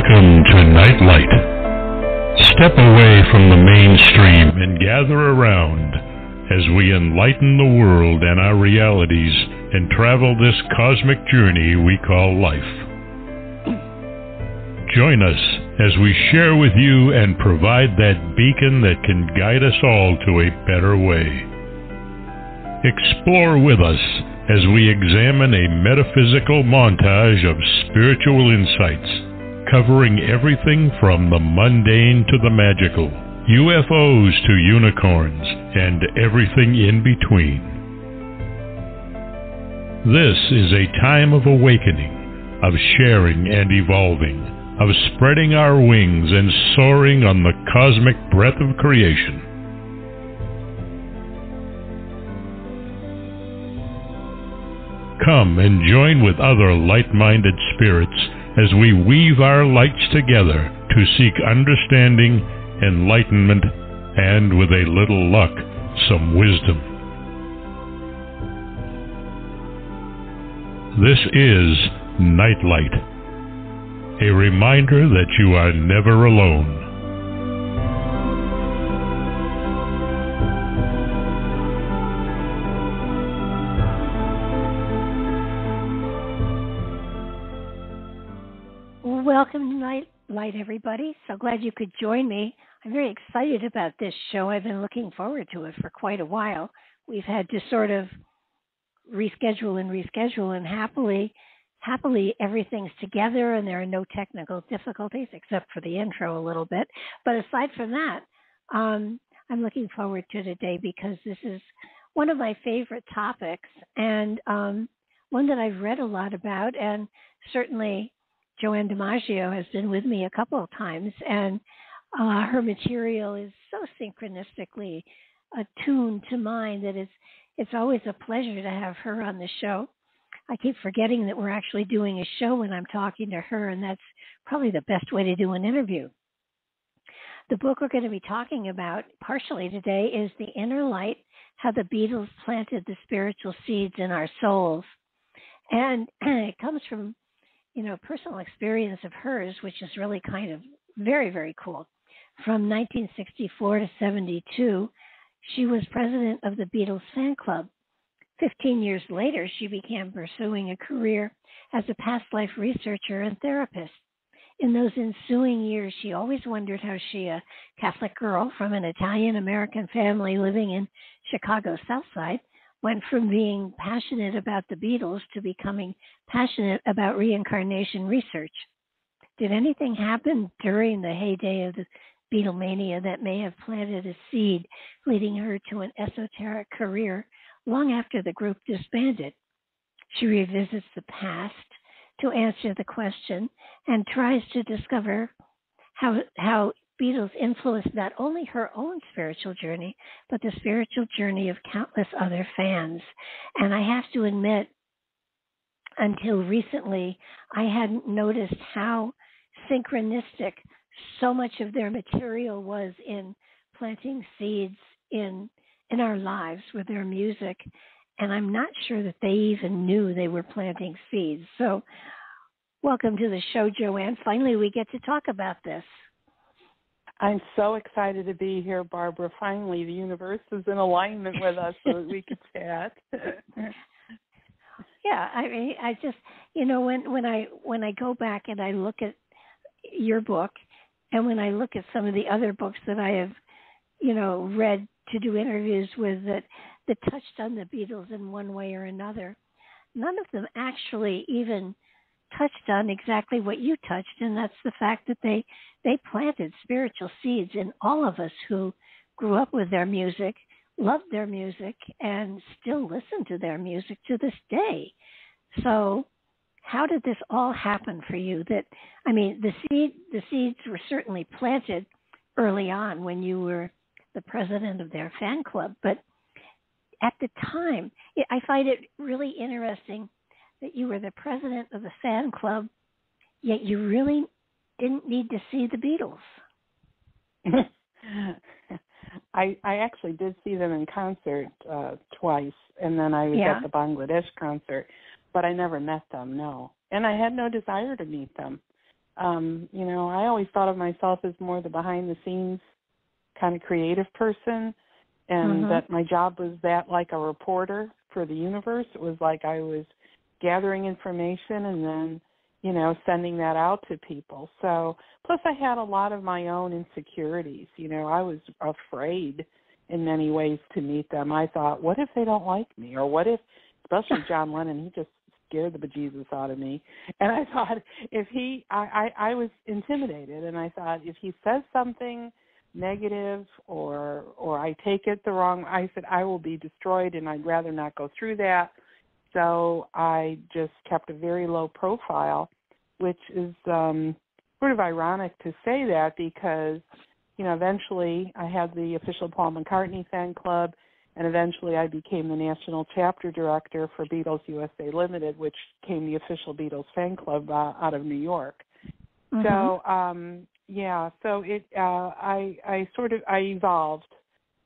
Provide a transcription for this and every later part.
Welcome to Nightlight. Step away from the mainstream and gather around as we enlighten the world and our realities and travel this cosmic journey we call life. Join us as we share with you and provide that beacon that can guide us all to a better way. Explore with us as we examine a metaphysical montage of spiritual insights, covering everything from the mundane to the magical, UFOs to unicorns, and everything in between. This is a time of awakening, of sharing and evolving, of spreading our wings and soaring on the cosmic breath of creation. Come and join with other light-minded spirits as we weave our lights together to seek understanding, enlightenment, and with a little luck, some wisdom. This is Nightlight, a reminder that you are never alone. Welcome to Nightlight, everybody. So glad you could join me. I'm very excited about this show. I've been looking forward to it for quite a while. We've had to sort of reschedule, and happily everything's together and there are no technical difficulties except for the intro a little bit. But aside from that, I'm looking forward to today because this is one of my favorite topics and one that I've read a lot about, and certainly Joanne DiMaggio has been with me a couple of times, and her material is so synchronistically attuned to mine that it's always a pleasure to have her on the show. I keep forgetting that we're actually doing a show when I'm talking to her, and that's probably the best way to do an interview. The book we're going to be talking about partially today is The Inner Light, How the Beatles Planted the Spiritual Seeds in Our Souls. And it comes from personal experience of hers, which is really kind of very, very cool. From 1964 to 72, she was president of the Beatles fan club. 15 years later, she began pursuing a career as a past life researcher and therapist. In those ensuing years, she always wondered how she, a Catholic girl from an Italian-American family living in Chicago's South Side, went from being passionate about the Beatles to becoming passionate about reincarnation research. Did anything happen during the heyday of the Beatlemania that may have planted a seed, leading her to an esoteric career long after the group disbanded? She revisits the past to answer the question and tries to discover how Beatles influenced not only her own spiritual journey, but the spiritual journey of countless other fans. And I have to admit, until recently, I hadn't noticed how synchronistic so much of their material was in planting seeds in our lives with their music. And I'm not sure that they even knew they were planting seeds. So welcome to the show, Joanne. Finally, we get to talk about this. I'm so excited to be here, Barbara. Finally, the universe is in alignment with us so that we could chat. Yeah, I mean, I just, when I go back and I look at your book, and when I look at some of the other books that I have, read to do interviews with that touched on the Beatles in one way or another, none of them actually even touched on exactly what you touched, and that's the fact that they planted spiritual seeds in all of us who grew up with their music, loved their music, and still listen to their music to this day. So how did this all happen for you? The seeds were certainly planted early on when you were the president of their fan club, but at the time, I find it really interesting that you were the president of the fan club, yet you really didn't need to see the Beatles. I actually did see them in concert twice, and then I was at the Bangladesh concert, but I never met them, no. And I had no desire to meet them. I always thought of myself as more the behind-the-scenes kind of creative person, and that my job was that like a reporter for the universe. It was like I was gathering information and then, sending that out to people. So, plus I had a lot of my own insecurities. I was afraid in many ways to meet them. I thought, what if they don't like me? Or what if, especially John Lennon, he just scared the bejesus out of me. And I thought, I was intimidated, and I thought, if he says something negative or I take it the wrong, I said, I will be destroyed, and I'd rather not go through that. So I just kept a very low profile, which is sort of ironic to say that because, eventually I had the official Paul McCartney fan club, and eventually I became the national chapter director for Beatles USA Limited, which became the official Beatles fan club out of New York. So, I evolved,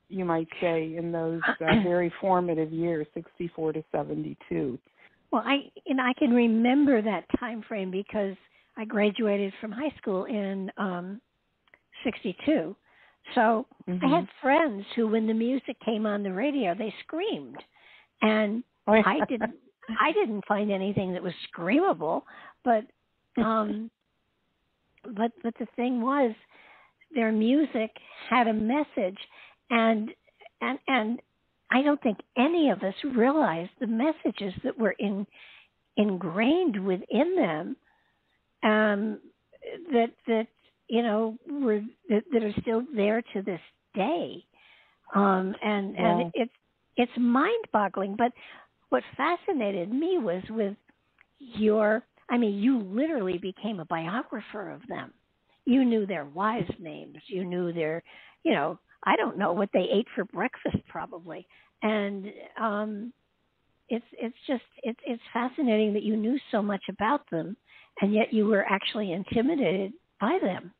you might say, in those very formative years, 64 to 72. Well, I can remember that time frame because I graduated from high school in 62. So I had friends who, when the music came on the radio, they screamed, and I didn't find anything that was screamable, but the thing was, their music had a message, and I don't think any of us realized the messages that were ingrained within them, that are still there to this day, and it's mind-boggling. But what fascinated me was with you literally became a biographer of them. You knew their wives' names. You knew their, I don't know what they ate for breakfast probably. And it's fascinating that you knew so much about them, and yet you were actually intimidated by them.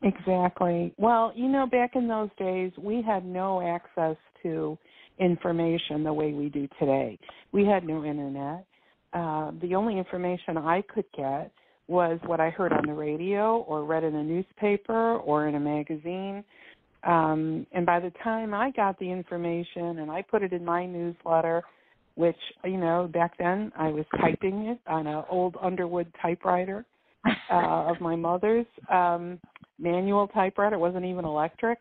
Exactly. Well, back in those days, we had no access to information the way we do today. We had no internet. The only information I could get was what I heard on the radio or read in a newspaper or in a magazine. And by the time I got the information and I put it in my newsletter, which, back then I was typing it on an old Underwood typewriter of my mother's, manual typewriter. It wasn't even electric.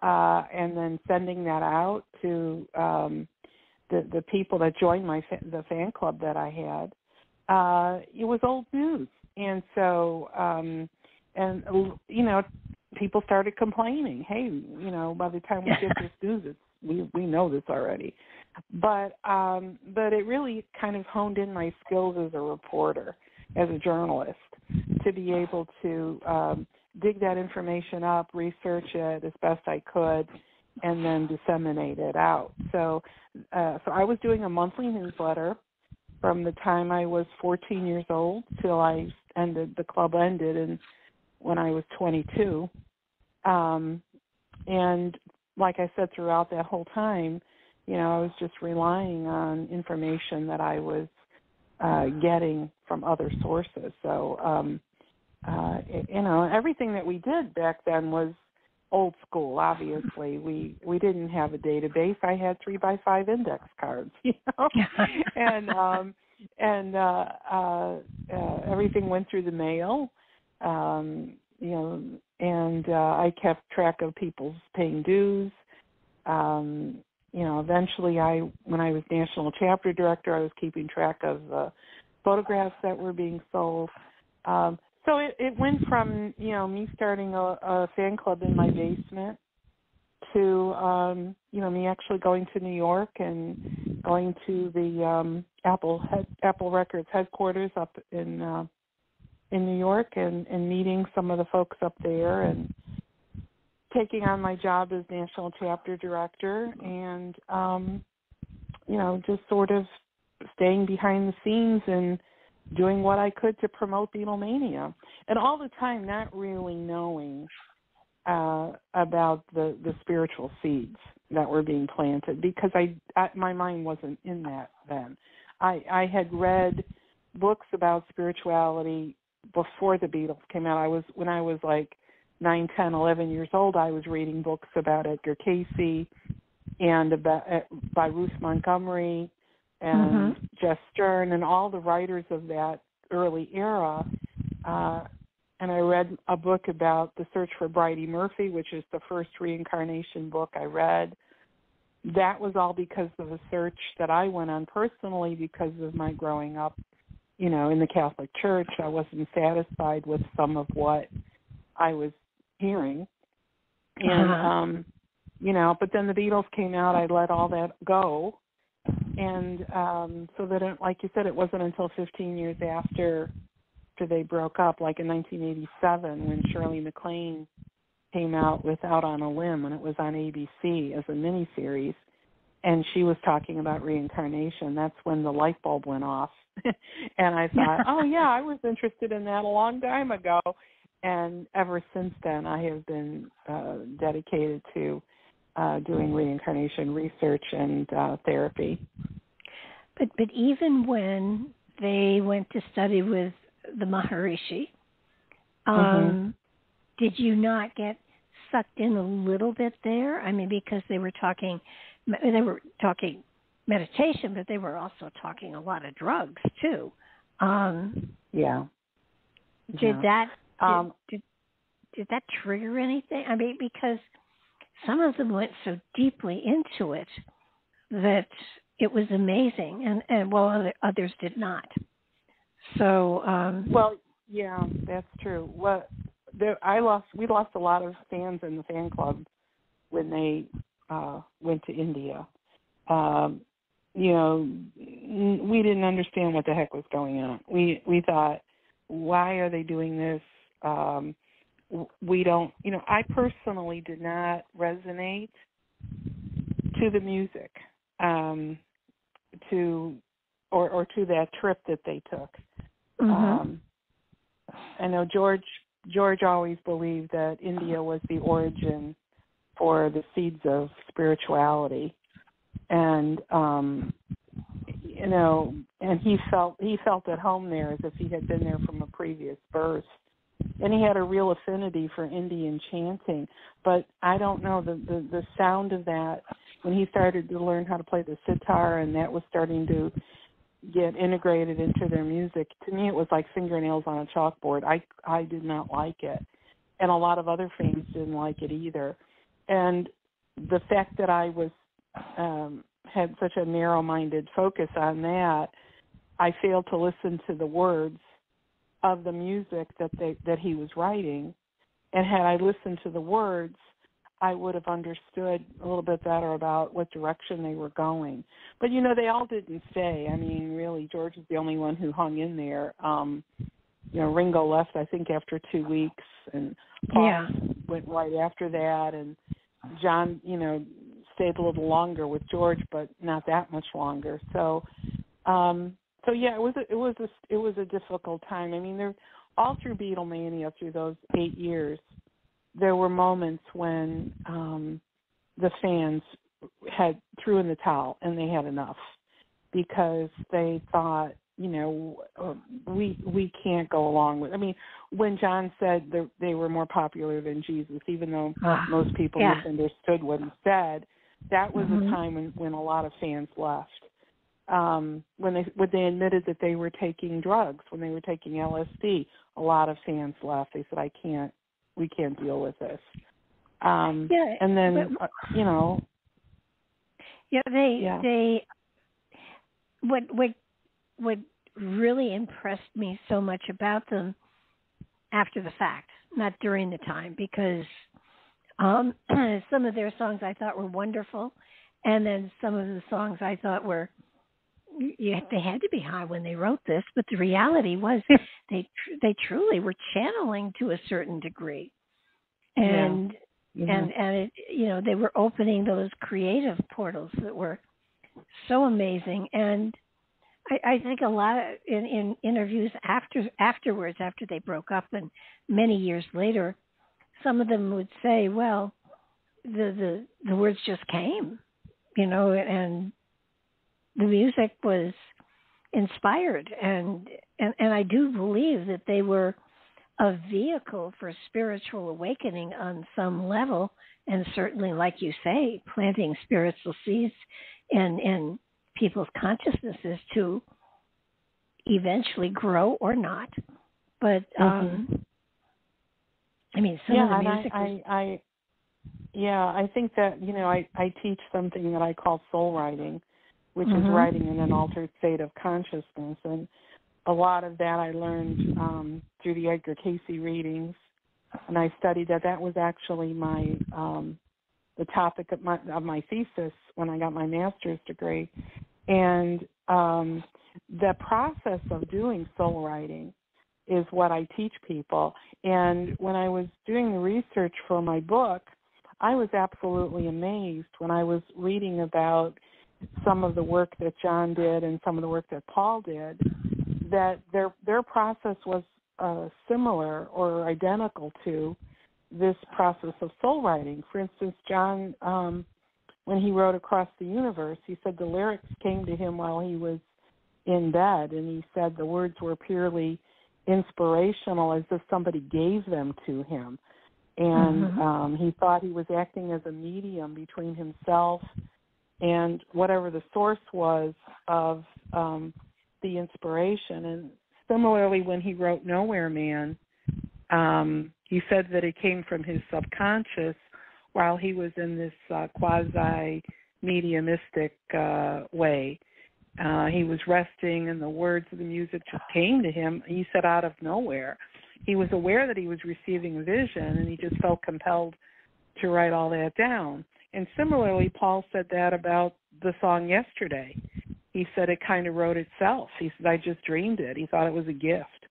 And then sending that out to the people that joined the fan club that I had, it was old news. And so, people started complaining, hey, by the time we get this news, we know this already. But it really kind of honed in my skills as a reporter, as a journalist, to be able to dig that information up, research it as best I could, and then disseminate it out. So I was doing a monthly newsletter from the time I was 14 years old till the club ended, and when I was 22. And like I said, throughout that whole time, I was just relying on information that I was getting from other sources. So, everything that we did back then was old school. Obviously, we didn't have a database. I had 3x5 index cards, and everything went through the mail, and I kept track of people's paying dues. Eventually, when I was national chapter director, I was keeping track of photographs that were being sold. So it went from, me starting a fan club in my basement to, me actually going to New York and going to the Apple Records headquarters up in New York and meeting some of the folks up there and taking on my job as national chapter director and, just sort of staying behind the scenes and doing what I could to promote Beatlemania, and all the time not really knowing about the spiritual seeds that were being planted, because my mind wasn't in that then. I had read books about spirituality before the Beatles came out. When I was like 9, 10, 11 years old, I was reading books about Edgar Cayce and by Ruth Montgomery and Jess Stern and all the writers of that early era. And I read a book about The Search for Bridey Murphy, which is the first reincarnation book I read. That was all because of a search that I went on personally because of my growing up, in the Catholic Church. I wasn't satisfied with some of what I was hearing. And, but then the Beatles came out, I let all that go. And so that, like you said, it wasn't until 15 years after they broke up, like in 1987, when Shirley MacLaine came out with Out on a Limb, and it was on ABC as a miniseries, and she was talking about reincarnation. That's when the light bulb went off. And I thought, oh, yeah, I was interested in that a long time ago. And ever since then, I have been dedicated to doing reincarnation research and therapy. But even when they went to study with the Maharishi, did you not get sucked in a little bit there? I mean, because they were talking meditation, but they were also talking a lot of drugs too. Did that trigger anything? I mean, because some of them went so deeply into it that it was amazing, and others did not. So, yeah, that's true. We lost a lot of fans in the fan club when they went to India. We didn't understand what the heck was going on. We thought, why are they doing this? We don't. I personally did not resonate to the music, to that trip that they took. I know George always believed that India was the origin for the seeds of spirituality, and and he felt at home there as if he had been there from a previous birth, and he had a real affinity for Indian chanting. But I don't know, the sound of that when he started to learn how to play the sitar, and that was starting to get integrated into their music. To me, it was like fingernails on a chalkboard. I did not like it, and a lot of other fans didn't like it either. And the fact that I was had such a narrow-minded focus on that, I failed to listen to the words of the music that he was writing. And had I listened to the words, I would have understood a little bit better about what direction they were going. But, they all didn't stay. I mean, really, George is the only one who hung in there. Ringo left, I think, after 2 weeks, and Paul went right after that, and John, stayed a little longer with George, but not that much longer. So yeah, it was a difficult time. I mean, all through Beatlemania, through those 8 years, there were moments when the fans threw in the towel and they had enough because they thought, we can't go along with. I mean, when John said they were more popular than Jesus, even though most people misunderstood what he said, that was a time when a lot of fans left. When they admitted that they were taking drugs, when they were taking LSD, a lot of fans left. They said, we can't deal with this. And then, what really impressed me so much about them after the fact, not during the time, because some of their songs I thought were wonderful, and then some of the songs I thought they had to be high when they wrote this, but the reality was they truly were channeling to a certain degree, and it, they were opening those creative portals that were so amazing. And I think a lot in interviews afterwards, after they broke up, and many years later, some of them would say, well, the words just came, and the music was inspired, and I do believe that they were a vehicle for spiritual awakening on some level, and certainly, like you say, planting spiritual seeds in people's consciousnesses to eventually grow or not. But I mean, some of the music. I think that, you know, I teach something that I call soul writing, which is writing in an altered state of consciousness, and a lot of that I learned through the Edgar Cayce readings, and I studied that. That was actually my the topic of my thesis when I got my master's degree, and the process of doing soul writing is what I teach people. And when I was doing the research for my book, I was absolutely amazed when I was reading about some of the work that John did and some of the work that Paul did, that their process was similar or identical to this process of soul writing. For instance, John, when he wrote Across the Universe, he said the lyrics came to him while he was in bed, and he said the words were purely inspirational, as if somebody gave them to him. And he thought he was acting as a medium between himself and whatever the source was of the inspiration. And similarly, when he wrote Nowhere Man, he said that it came from his subconscious while he was in this quasi-mediumistic way. He was resting, and the words of the music just came to him, he said, out of nowhere. He was aware that he was receiving a vision, and he just felt compelled to write all that down. And similarly, Paul said that about the song Yesterday. He said it kind of wrote itself. He said, I just dreamed it. He thought it was a gift.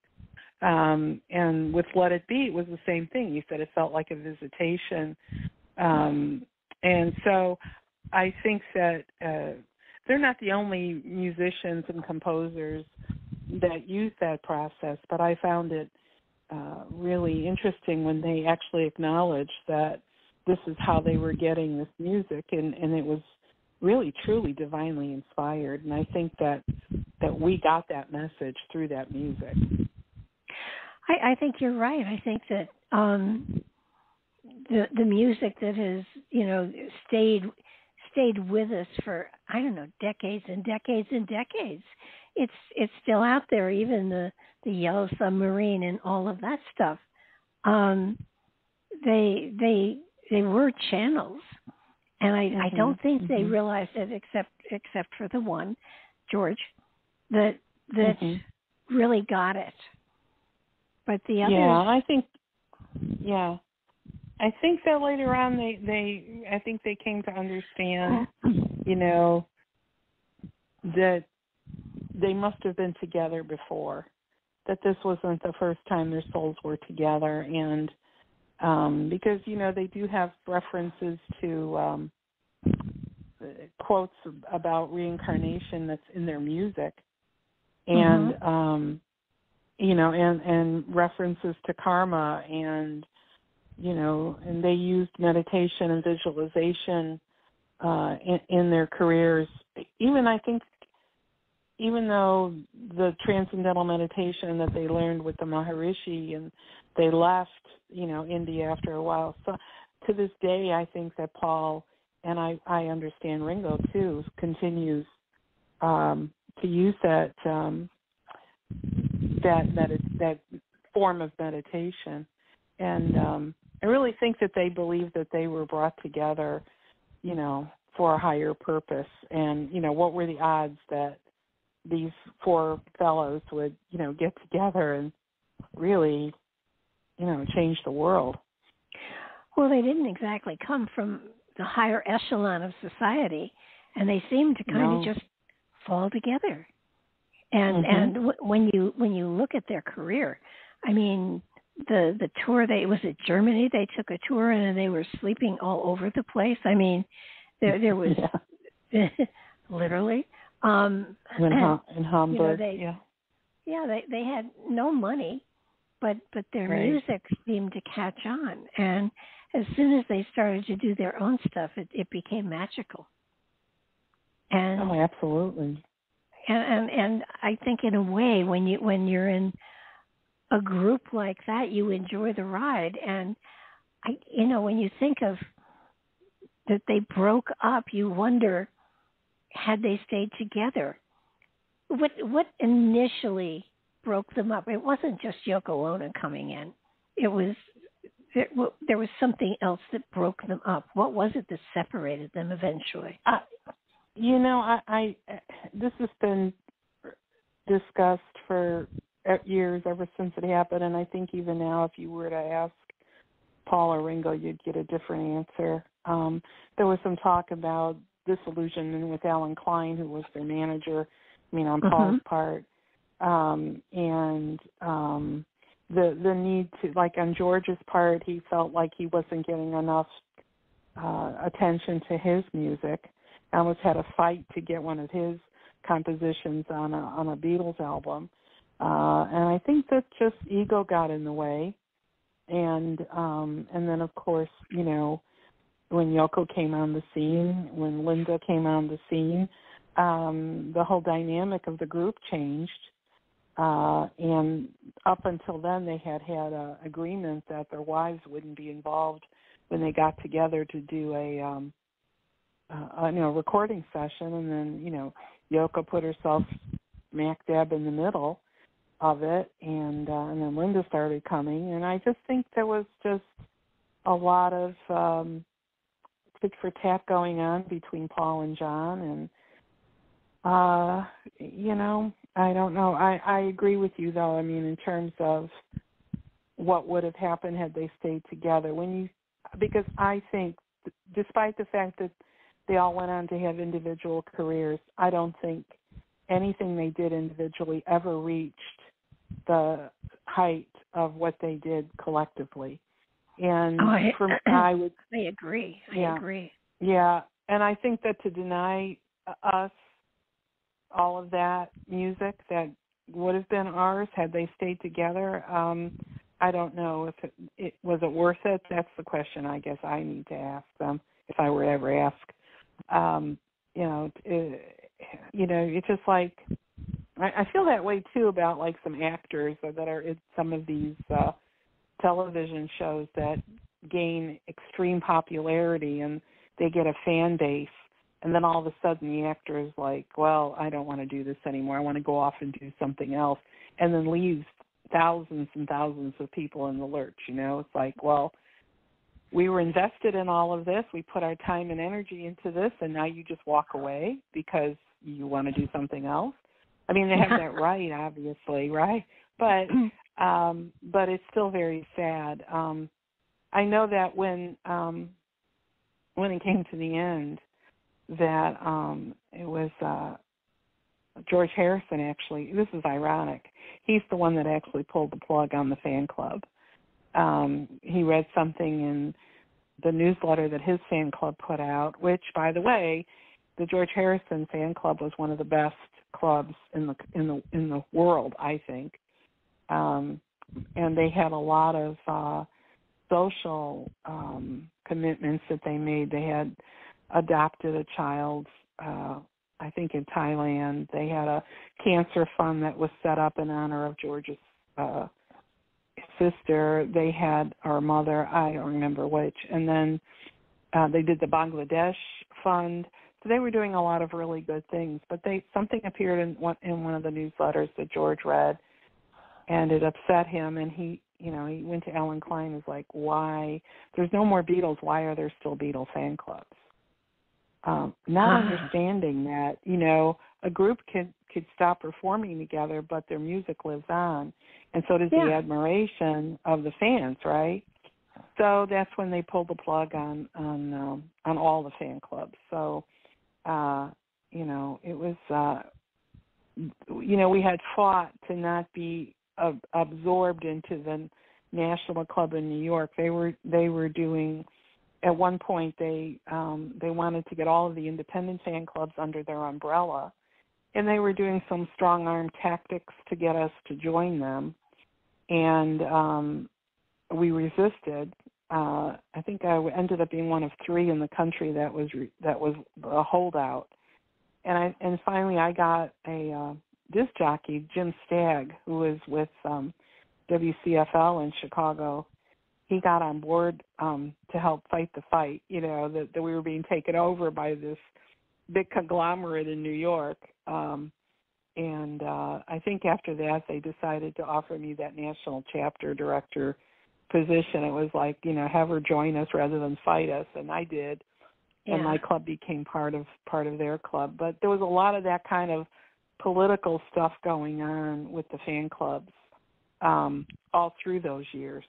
And with Let It Be, it was the same thing. He said it felt like a visitation. And so I think that they're not the only musicians and composers that use that process, but I found it really interesting when they actually acknowledged that this is how they were getting this music, and it was really, truly divinely inspired. And I think that we got that message through that music. I think you're right. I think that the music that has, you know, stayed with us for, I don't know, decades and decades and decades. It's still out there, even the Yellow Submarine and all of that stuff. They were channels, and I don't think they realized it except for the one, George, that really got it. But the others, I think that later on they came to understand, you know, that they must have been together before, that this wasn't the first time their souls were together. And because, you know, they do have references to quotes about reincarnation that's in their music, and you know, and references to karma, and you know, and they used meditation and visualization in their careers. Even though the transcendental meditation that they learned with the Maharishi, and they left, you know, India after a while. So to this day, I think that Paul, and I understand Ringo too, continues to use that form of meditation. And I really think that they believe that they were brought together, you know, for a higher purpose. And, you know, what were the odds that these four fellows would, you know, get together and really, you know, change the world? Well, they didn't exactly come from the higher echelon of society, and they seemed to kind of just fall together. And when you look at their career, I mean, the tour, was it Germany? They took a tour and they were sleeping all over the place. I mean, there was literally. In Hamburg, you know, they had no money, but their music seemed to catch on, and as soon as they started to do their own stuff, it became magical. And absolutely. And I think in a way, when you're in a group like that, you enjoy the ride. And when you think of that they broke up, you wonder, had they stayed together? What initially broke them up? It wasn't just Yoko Ono coming in. It was there was something else that broke them up. What was it that separated them eventually? I this has been discussed for years, ever since it happened, and I think even now, if you were to ask Paul or Ringo, you'd get a different answer. There was some talk about disillusionment with Alan Klein, who was their manager, on Paul's part, and the need to, like on George's part, he felt like he wasn't getting enough attention to his music. Almost had a fight to get one of his compositions on a Beatles album, and I think that just ego got in the way. And then of course, when Yoko came on the scene, when Linda came on the scene, the whole dynamic of the group changed. And up until then, they had an agreement that their wives wouldn't be involved when they got together to do a recording session. And then, Yoko put herself smack dab in the middle of it, and then Linda started coming. And I just think there was just a lot of tit for tat going on between Paul and John. And, I don't know. I agree with you, though. In terms of what would have happened had they stayed together. Because I think, despite the fact that they all went on to have individual careers, I don't think anything they did individually ever reached the height of what they did collectively. And I agree. I agree. Yeah, and I think that to deny us all of that music that would have been ours had they stayed together, I don't know if it was it worth it. That's the question I guess I need to ask them if I were to ever ask. It's just like I feel that way too about like some actors that are in some of these television shows that gain extreme popularity and they get a fan base, and then all of a sudden the actor is like, well, I don't want to do this anymore. I want to go off and do something else, and then leaves thousands and thousands of people in the lurch. It's like, well, we were invested in all of this. We put our time and energy into this, and now you just walk away because you want to do something else. They have that right, obviously, right? But it's still very sad. I know that when it came to the end, that it was George Harrison, actually. This is ironic. He's the one that actually pulled the plug on the fan club. He read something in the newsletter that his fan club put out, which, by the way, the George Harrison fan club was one of the best clubs in the world, I think. And they had a lot of social commitments that they made. They had adopted a child, I think in Thailand. They had a cancer fund that was set up in honor of George's sister. They had our mother, I don't remember which, and then they did the Bangladesh fund. So they were doing a lot of really good things. But something appeared in one of the newsletters that George read, and it upset him. And he went to Alan Klein and was like, "Why? There's no more Beatles. Why are there still Beatles fan clubs?" Not understanding that a group could stop performing together, but their music lives on, and so does the admiration of the fans, right? So that's when they pulled the plug on all the fan clubs. So it was we had fought to not be absorbed into the National Club in New York. They were doing. At one point, they wanted to get all of the independent fan clubs under their umbrella, and they were doing some strong-arm tactics to get us to join them, and we resisted. I think I ended up being one of three in the country that was a holdout, and finally I got a disc jockey, Jim Stagg, who was with WCFL in Chicago. He got on board to help fight the fight, that we were being taken over by this big conglomerate in New York. And I think after that they decided to offer me that national chapter director position. It was like, have her join us rather than fight us, and I did. And my club became part of their club. But there was a lot of that kind of political stuff going on with the fan clubs all through those years.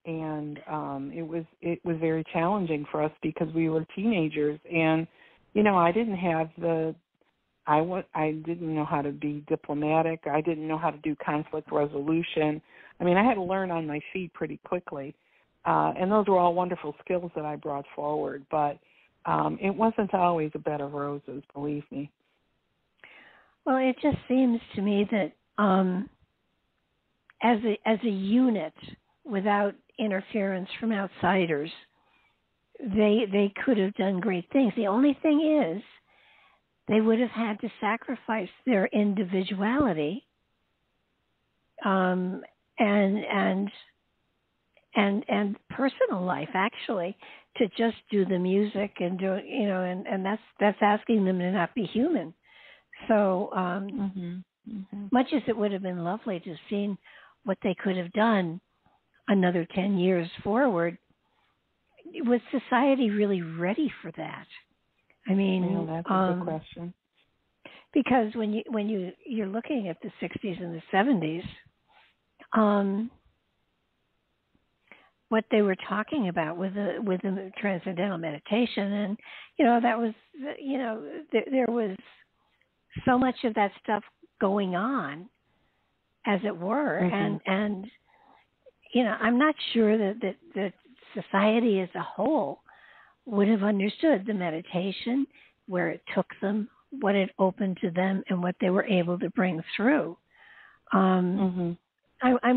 And it was very challenging for us because we were teenagers, and I didn't have I didn't know how to be diplomatic. I didn't know how to do conflict resolution. I mean, I had to learn on my feet pretty quickly, and those were all wonderful skills that I brought forward. But it wasn't always a bed of roses, believe me. Well, it just seems to me that as a unit, without interference from outsiders, they could have done great things. The only thing is, they would have had to sacrifice their individuality, and personal life, actually, to just do the music and do and that's asking them to not be human. So much as it would have been lovely to have seen what they could have done another 10 years forward, was society really ready for that? I mean, that's a good question. Because when you're looking at the 60s and the 70s, what they were talking about with the transcendental meditation, and that was there was so much of that stuff going on, as it were, and I'm not sure that society as a whole would have understood the meditation, where it took them, what it opened to them, and what they were able to bring through. I'm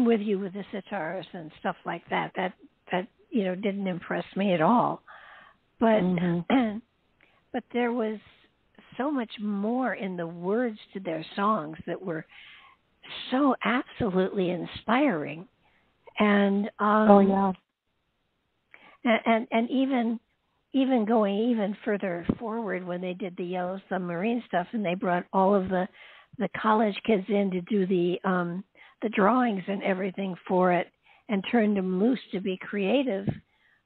with you with the sitars and stuff like that. That didn't impress me at all. But but there was so much more in the words to their songs that were so absolutely inspiring. And and even going even further forward, when they did the Yellow Submarine stuff, and they brought all of the college kids in to do the drawings and everything for it, and turned them loose to be creative.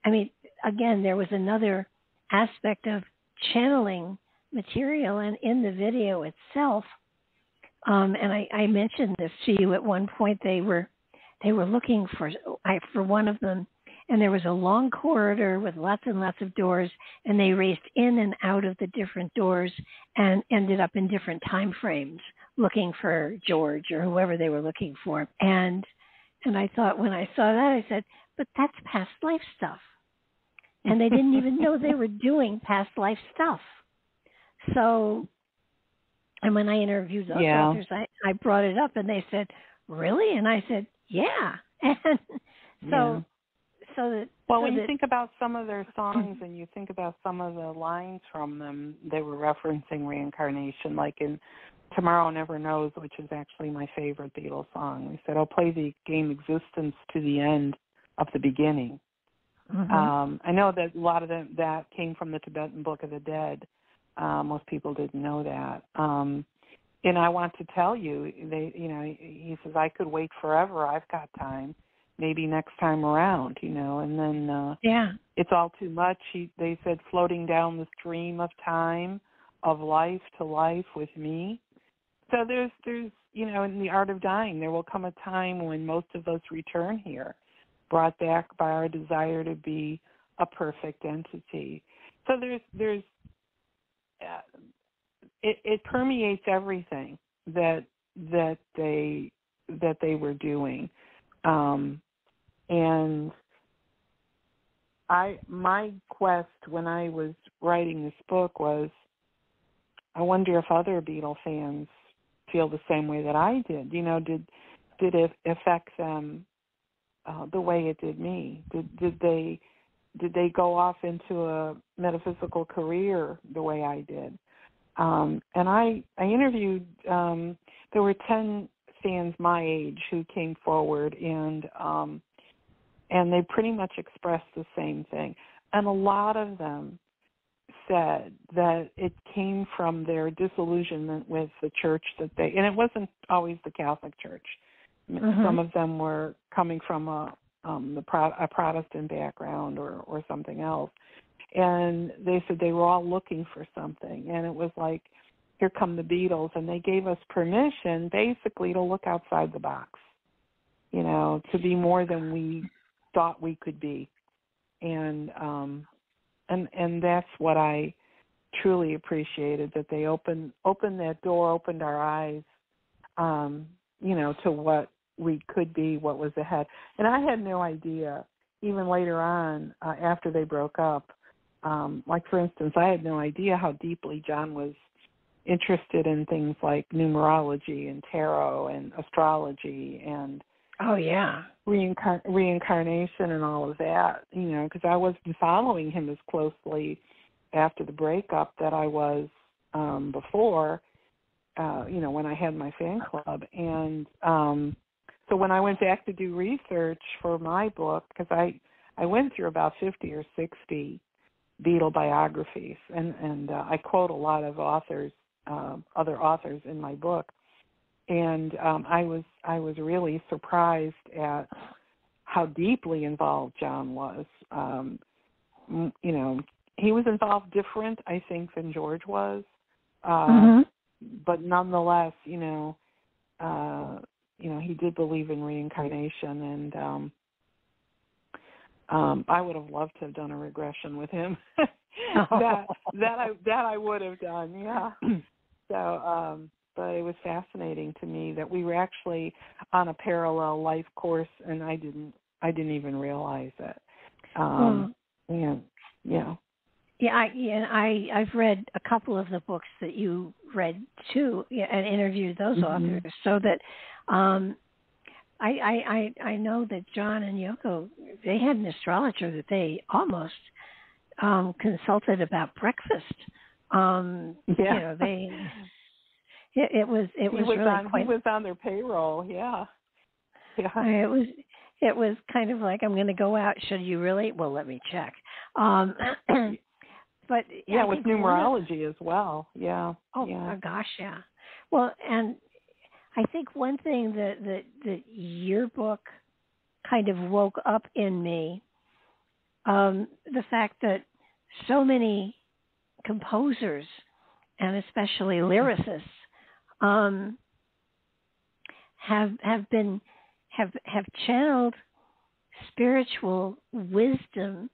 I mean, again, there was another aspect of channeling material, and in the video itself, and I mentioned this to you at one point. They were looking for one of them, and there was a long corridor with lots and lots of doors, and they raced in and out of the different doors and ended up in different time frames looking for George or whoever they were looking for. And I thought, when I saw that, I said, but that's past life stuff. And they didn't even know they were doing past life stuff. So, and when I interviewed those authors, I brought it up, and they said, really? And I said, yeah. And so when you think about some of their songs and you think about some of the lines from them, they were referencing reincarnation, like in Tomorrow Never Knows, which is actually my favorite Beatles song. They said, "Oh, play the game existence to the end of the beginning." I know that a lot of that came from the Tibetan Book of the Dead. Most people didn't know that. And I want to tell you, he says, I could wait forever. I've got time. Maybe next time around, and then it's all too much. They said, floating down the stream of time, of life to life with me. So there's in the art of dying, there will come a time when most of us return here, brought back by our desire to be a perfect entity. So there's it permeates everything that they were doing. And my quest when I was writing this book was, I wonder if other Beatle fans feel the same way that I did. Did it affect them the way it did me? Did they go off into a metaphysical career the way I did? And I interviewed, there were 10 fans my age who came forward, and they pretty much expressed the same thing. And a lot of them said that it came from their disillusionment with the church that they, and it wasn't always the Catholic Church. Mm-hmm. Some of them were coming from a Protestant background or something else. And they said they were all looking for something. And it was like, here come the Beatles. And they gave us permission basically to look outside the box, you know, to be more than we thought we could be. And that's what I truly appreciated, that they opened that door, opened our eyes, you know, to what we could be, what was ahead. And I had no idea, even later on, after they broke up, like, for instance, I had no idea how deeply John was interested in things like numerology and tarot and astrology and reincarnation and all of that, you know, because I wasn't following him as closely after the breakup that I was before, you know, when I had my fan club. And so when I went back to do research for my book, because I went through about 50 or 60 Beatle biographies, and I quote a lot of authors, other authors in my book, and I was really surprised at how deeply involved John was. You know, he was involved different, I think, than George was, but nonetheless, you know, he did believe in reincarnation, and I would have loved to have done a regression with him. that I would have done, yeah. So, but it was fascinating to me that we were actually on a parallel life course, and I didn't even realize it. I've read a couple of the books that you read too, and interviewed those authors, so that I know that John and Yoko, they had an astrologer that they almost consulted about breakfast. You know, it was really quite. He was on their payroll. Yeah. It was kind of like, I'm going to go out. Should you really? Well, let me check. But with numerology as well. Yeah. Oh gosh, yeah. Well, and I think one thing that your book kind of woke up in me, the fact that so many composers and especially lyricists have channeled spiritual wisdom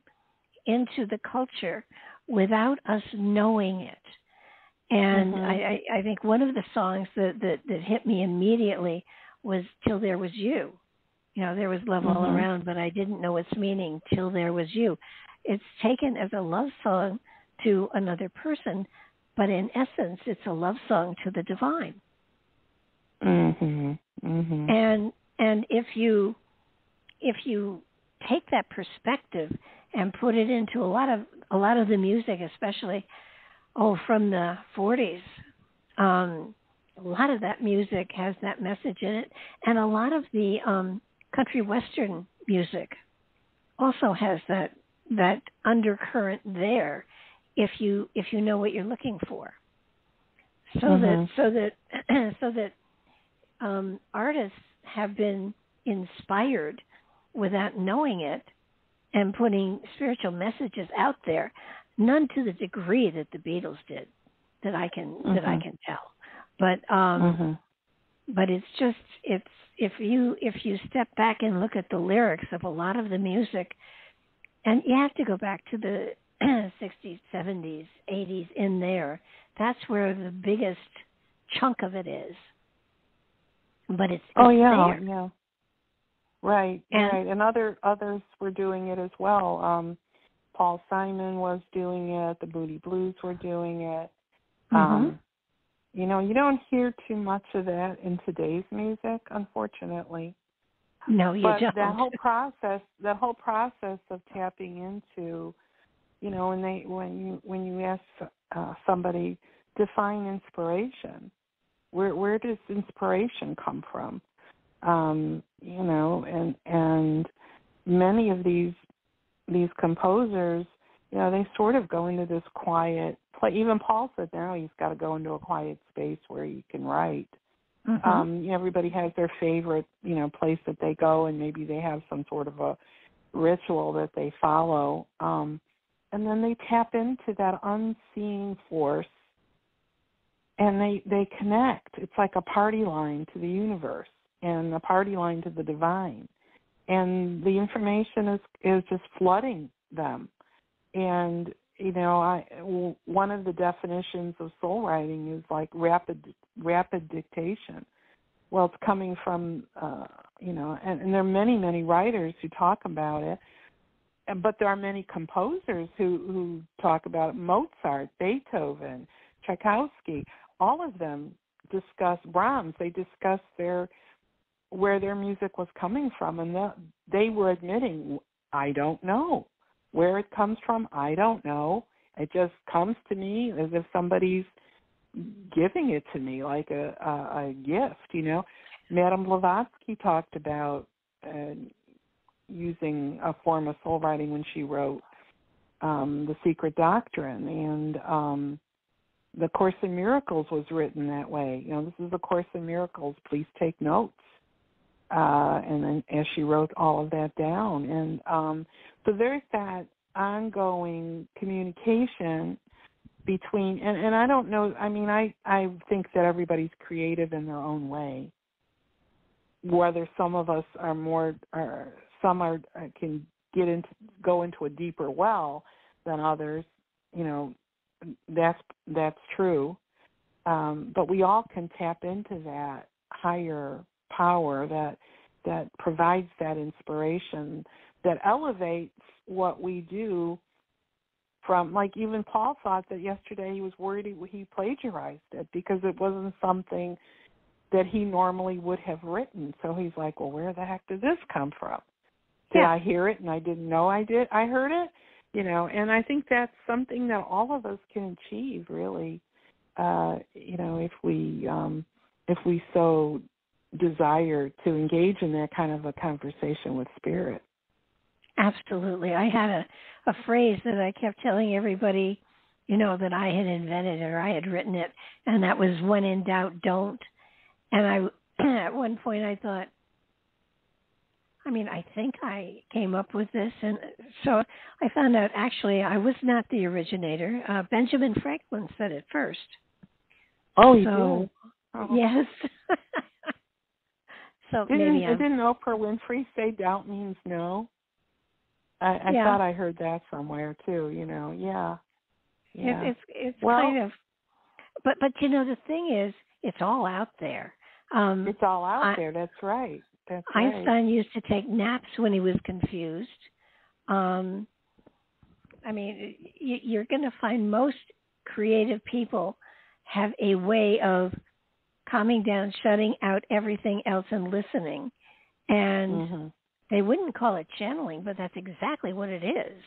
into the culture without us knowing it. And I think one of the songs that hit me immediately was Till There Was You. You know, there was love all around, but I didn't know its meaning till there was you. It's taken as a love song to another person, but in essence, it's a love song to the divine. And if you take that perspective and put it into a lot of the music, especially from the 40s, a lot of that music has that message in it, and a lot of the country western music also has that undercurrent there, if you know what you're looking for. So that artists have been inspired without knowing it and putting spiritual messages out there, none to the degree that the Beatles did, that I can tell. But it's just if you step back and look at the lyrics of a lot of the music, and you have to go back to the 60s, 70s, 80s in there. That's where the biggest chunk of it is. But it's there. Yeah. Right. And others were doing it as well. Paul Simon was doing it. The Moody Blues were doing it. You know, you don't hear too much of that in today's music, unfortunately. No, you don't. But that whole process of tapping into, you know, when you ask somebody define inspiration. Where does inspiration come from? And many of these composers, they sort of go into this quiet place. Even Paul said now he's got to go into a quiet space where he can write. Mm-hmm. Everybody has their favorite, place that they go, and maybe they have some sort of a ritual that they follow. And then they tap into that unseen force, and they connect. It's like a party line to the universe and a party line to the divine. And the information is just flooding them. And, one of the definitions of soul writing is like rapid dictation. Well, it's coming from, and there are many, many writers who talk about it, but there are many composers who talk about it. Mozart, Beethoven, Tchaikovsky, all of them discuss Brahms. They discuss where their music was coming from, and they were admitting, I don't know. Where it comes from, I don't know. It just comes to me as if somebody's giving it to me like a gift, Madame Blavatsky talked about using a form of soul writing when she wrote The Secret Doctrine, and the Course in Miracles was written that way. This is the Course in Miracles. Please take notes. And then as she wrote all of that down. And so there's that ongoing communication between, and I don't know, I think that everybody's creative in their own way. Whether some of us are more, can go into a deeper well than others, that's true. But we all can tap into that higher power that provides that inspiration, that elevates what we do from, like even Paul thought that yesterday he was worried he plagiarized it because it wasn't something that he normally would have written. So he's like, well, where the heck did this come from? Did I hear it and I didn't know I heard it? And I think that's something that all of us can achieve, really, if we so desire to engage in that kind of a conversation with spirit. Absolutely. I had a phrase that I kept telling everybody, that I had invented or I had written it, and that was when in doubt, don't. And at one point I thought, I think I came up with this, and so I found out actually I was not the originator. Benjamin Franklin said it first. Oh, he did? Oh. Yes. So didn't Oprah Winfrey say doubt means no? I thought I heard that somewhere too. Yeah. It's kind of, but the thing is, it's all out there. It's all out there. That's right. Einstein used to take naps when he was confused. You're going to find most creative people have a way of calming down, shutting out everything else and listening. And they wouldn't call it channeling, but that's exactly what it is.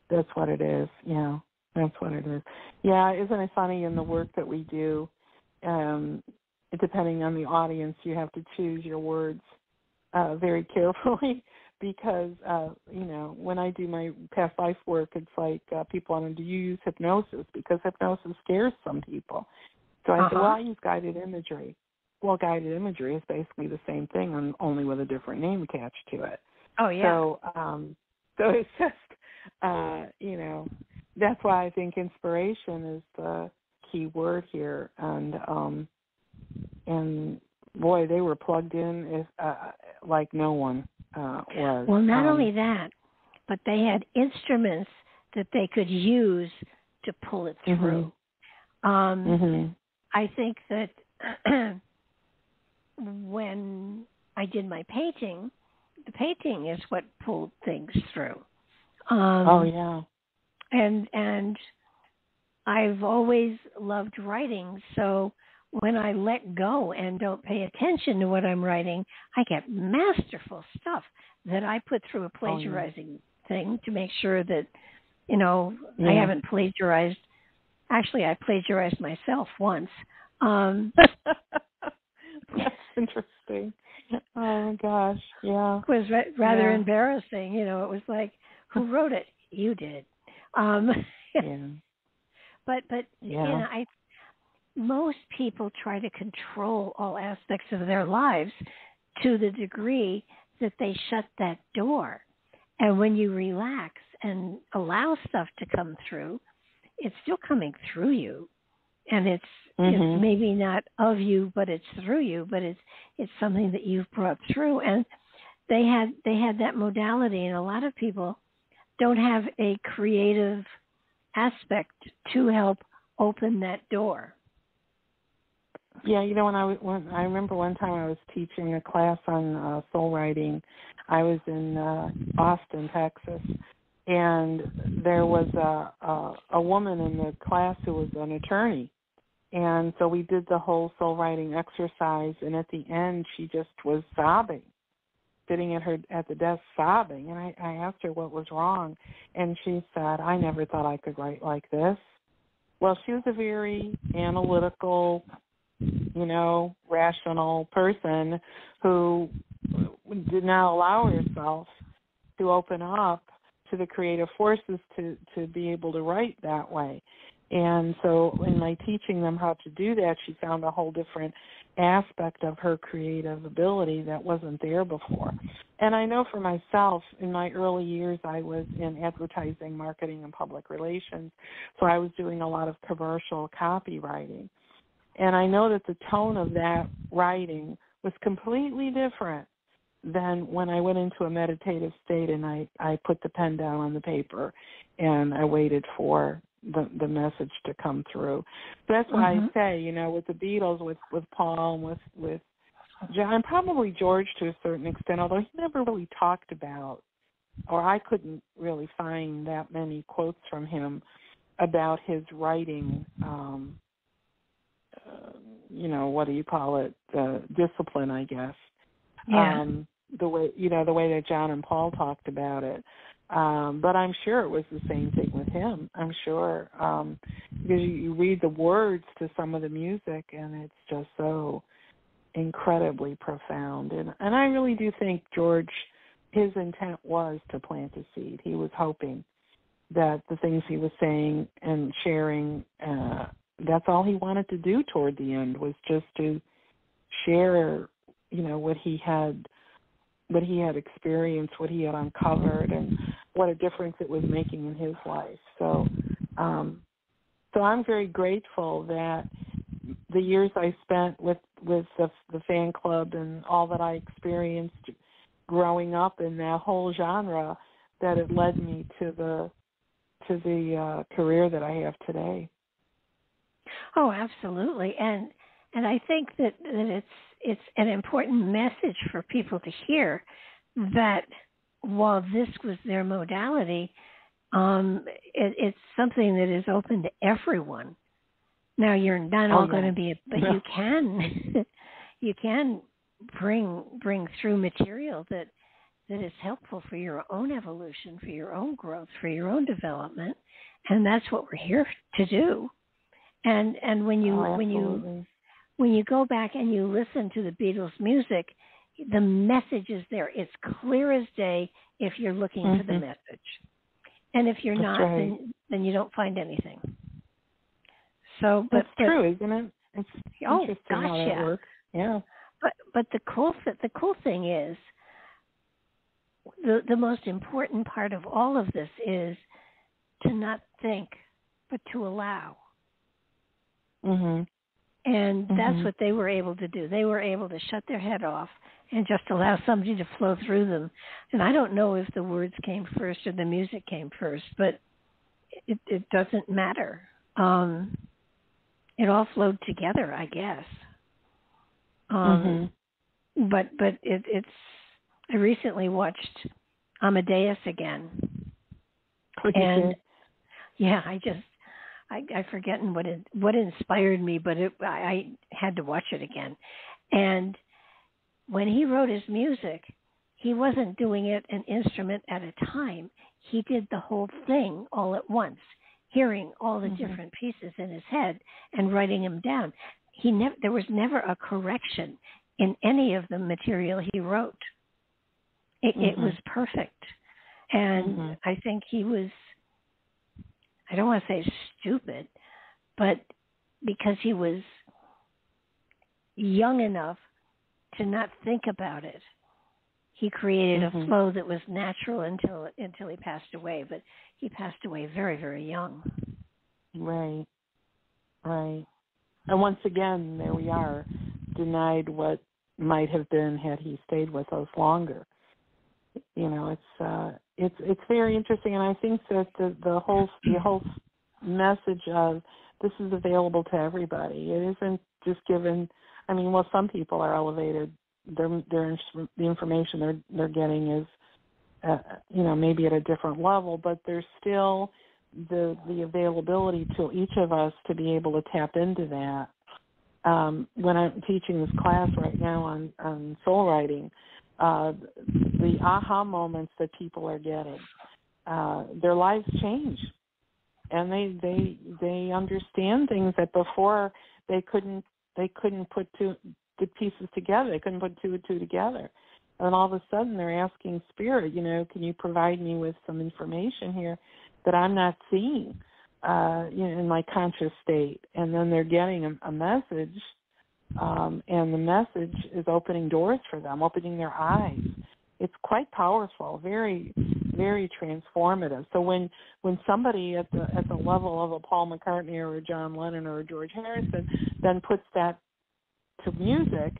That's what it is, yeah. That's what it is. Yeah, isn't it funny in the work that we do, depending on the audience, you have to choose your words very carefully because, when I do my past life work, it's like people want to use hypnosis because hypnosis scares some people. So I said, well, I use guided imagery. Well, guided imagery is basically the same thing, only with a different name attached to it. Oh, yeah. So it's just, that's why I think inspiration is the key word here. And boy, they were plugged in like no one was. Well, not only that, but they had instruments that they could use to pull it through. I think that when I did my painting, the painting is what pulled things through. And I've always loved writing, so when I let go and don't pay attention to what I'm writing, I get masterful stuff that I put through a plagiarizing thing to make sure that, I haven't plagiarized Actually, I plagiarized myself once. That's interesting. Oh my gosh, yeah. It was rather embarrassing. It was like, who wrote it? You did. Yeah. But most people try to control all aspects of their lives to the degree that they shut that door. And when you relax and allow stuff to come through, it's still coming through you. And it's maybe not of you, but it's through you, but it's something that you've brought through. And they had that modality, and a lot of people don't have a creative aspect to help open that door. Yeah, when I remember one time I was teaching a class on soul writing. I was in Austin, Texas, and there was a woman in the class who was an attorney, and so we did the whole soul writing exercise. And at the end, she just was sobbing, sitting at the desk sobbing. And I asked her what was wrong, and she said, "I never thought I could write like this." Well, she was a very analytical, rational person who did not allow herself to open up to the creative forces to be able to write that way. And so in my teaching them how to do that, she found a whole different aspect of her creative ability that wasn't there before. And I know for myself, in my early years, I was in advertising, marketing, and public relations, so I was doing a lot of commercial copywriting. And I know that the tone of that writing was completely different than when I went into a meditative state and I put the pen down on the paper and I waited for the message to come through. So that's why I say, with the Beatles, with Paul, and with John, probably George to a certain extent, although he never really talked about, or I couldn't really find that many quotes from him about his writing, what do you call it, discipline, I guess. Yeah. The way that John and Paul talked about it. But I'm sure it was the same thing with him. I'm sure, because you read the words to some of the music, and it's just so incredibly profound. And I really do think George, his intent was to plant a seed. He was hoping that the things he was saying and sharing, that's all he wanted to do toward the end, was just to share, what he had experienced, what he had uncovered, and what a difference it was making in his life. So I'm very grateful that the years I spent with the fan club and all that I experienced growing up in that whole genre, that it led me to the career that I have today. Oh, absolutely. And I think that it's an important message for people to hear, that while this was their modality, it's something that is open to everyone. Now, you're not all going to be, but you can bring through material that is helpful for your own evolution, for your own growth, for your own development, and that's what we're here to do. And when you go back and you listen to the Beatles' music, the message is there. It's clear as day if you're looking for the message. And if you're not, then you don't find anything. So, that's true, isn't it? It's interesting how that works. Yeah. But the cool thing is, the most important part of all of this is to not think, but to allow. And that's what they were able to do. They were able to shut their head off and just allow somebody to flow through them. And I don't know if the words came first or the music came first, but it doesn't matter. It all flowed together, I guess. But it's. I recently watched Amadeus again, and I forgotten what inspired me, but I had to watch it again. And when he wrote his music, he wasn't doing it an instrument at a time. He did the whole thing all at once. hearing all the different pieces in his head and writing them down. There was never a correction in any of the material he wrote. It was perfect. And I think he was, I don't want to say stupid, but because he was young enough to not think about it, he created a flow that was natural until he passed away. But he passed away very, very young. Right. And once again, there we are, denied what might have been had he stayed with us longer. You know, it's very interesting, and I think that the whole message of this is available to everybody. It isn't just given. I mean, well, some people are elevated. The information they're getting is, maybe at a different level, but there's still the availability to each of us to be able to tap into that. When I'm teaching this class right now on soul writing, the aha moments that people are getting, their lives change, and they understand things that before they couldn't put the pieces together. They couldn't put two and two together. And all of a sudden they're asking Spirit, can you provide me with some information here that I'm not seeing in my conscious state? And then they're getting a message, and the message is opening doors for them, opening their eyes. It's quite powerful, very, very transformative. So when somebody at the level of a Paul McCartney or a John Lennon or a George Harrison then puts that to music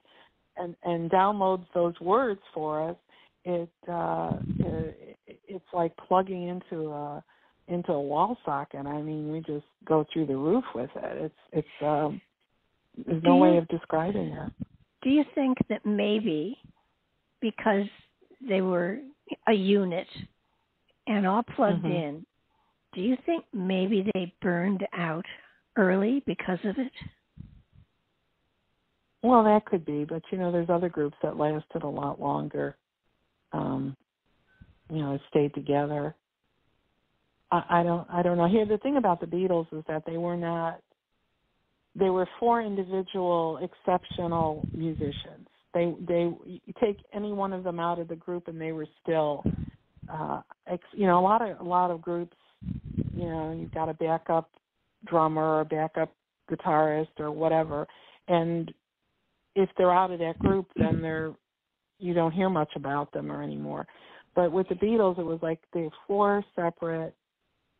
and downloads those words for us, it's like plugging into a wall socket. I mean, we just go through the roof with it. There's no way of describing it. Do you think that maybe because they were a unit and all plugged in, do you think maybe they burned out early because of it? Well, that could be, but there's other groups that lasted a lot longer. Stayed together. I don't know. Here, the thing about the Beatles is that they were four individual exceptional musicians. You take any one of them out of the group, and they were still, a lot of groups. You've got a backup drummer or a backup guitarist or whatever, and if they're out of that group, then you don't hear much about them or anymore. But with the Beatles, it was like they were four separate,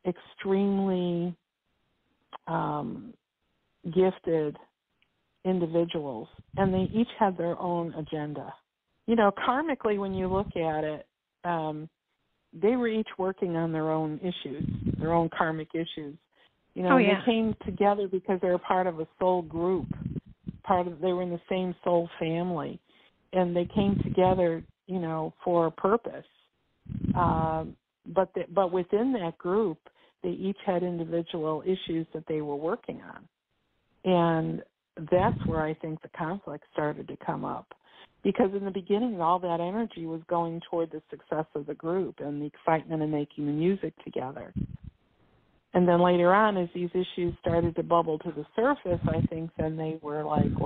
extremely gifted individuals, and they each had their own agenda. Karmically, when you look at it, they were each working on their own issues, their own karmic issues. They came together because they were part of a soul group. They were in the same soul family, and they came together, for a purpose. But within that group, they each had individual issues that they were working on, and that's where I think the conflict started to come up, because in the beginning, all that energy was going toward the success of the group and the excitement of making the music together. And then later on, as these issues started to bubble to the surface, I think then they were like,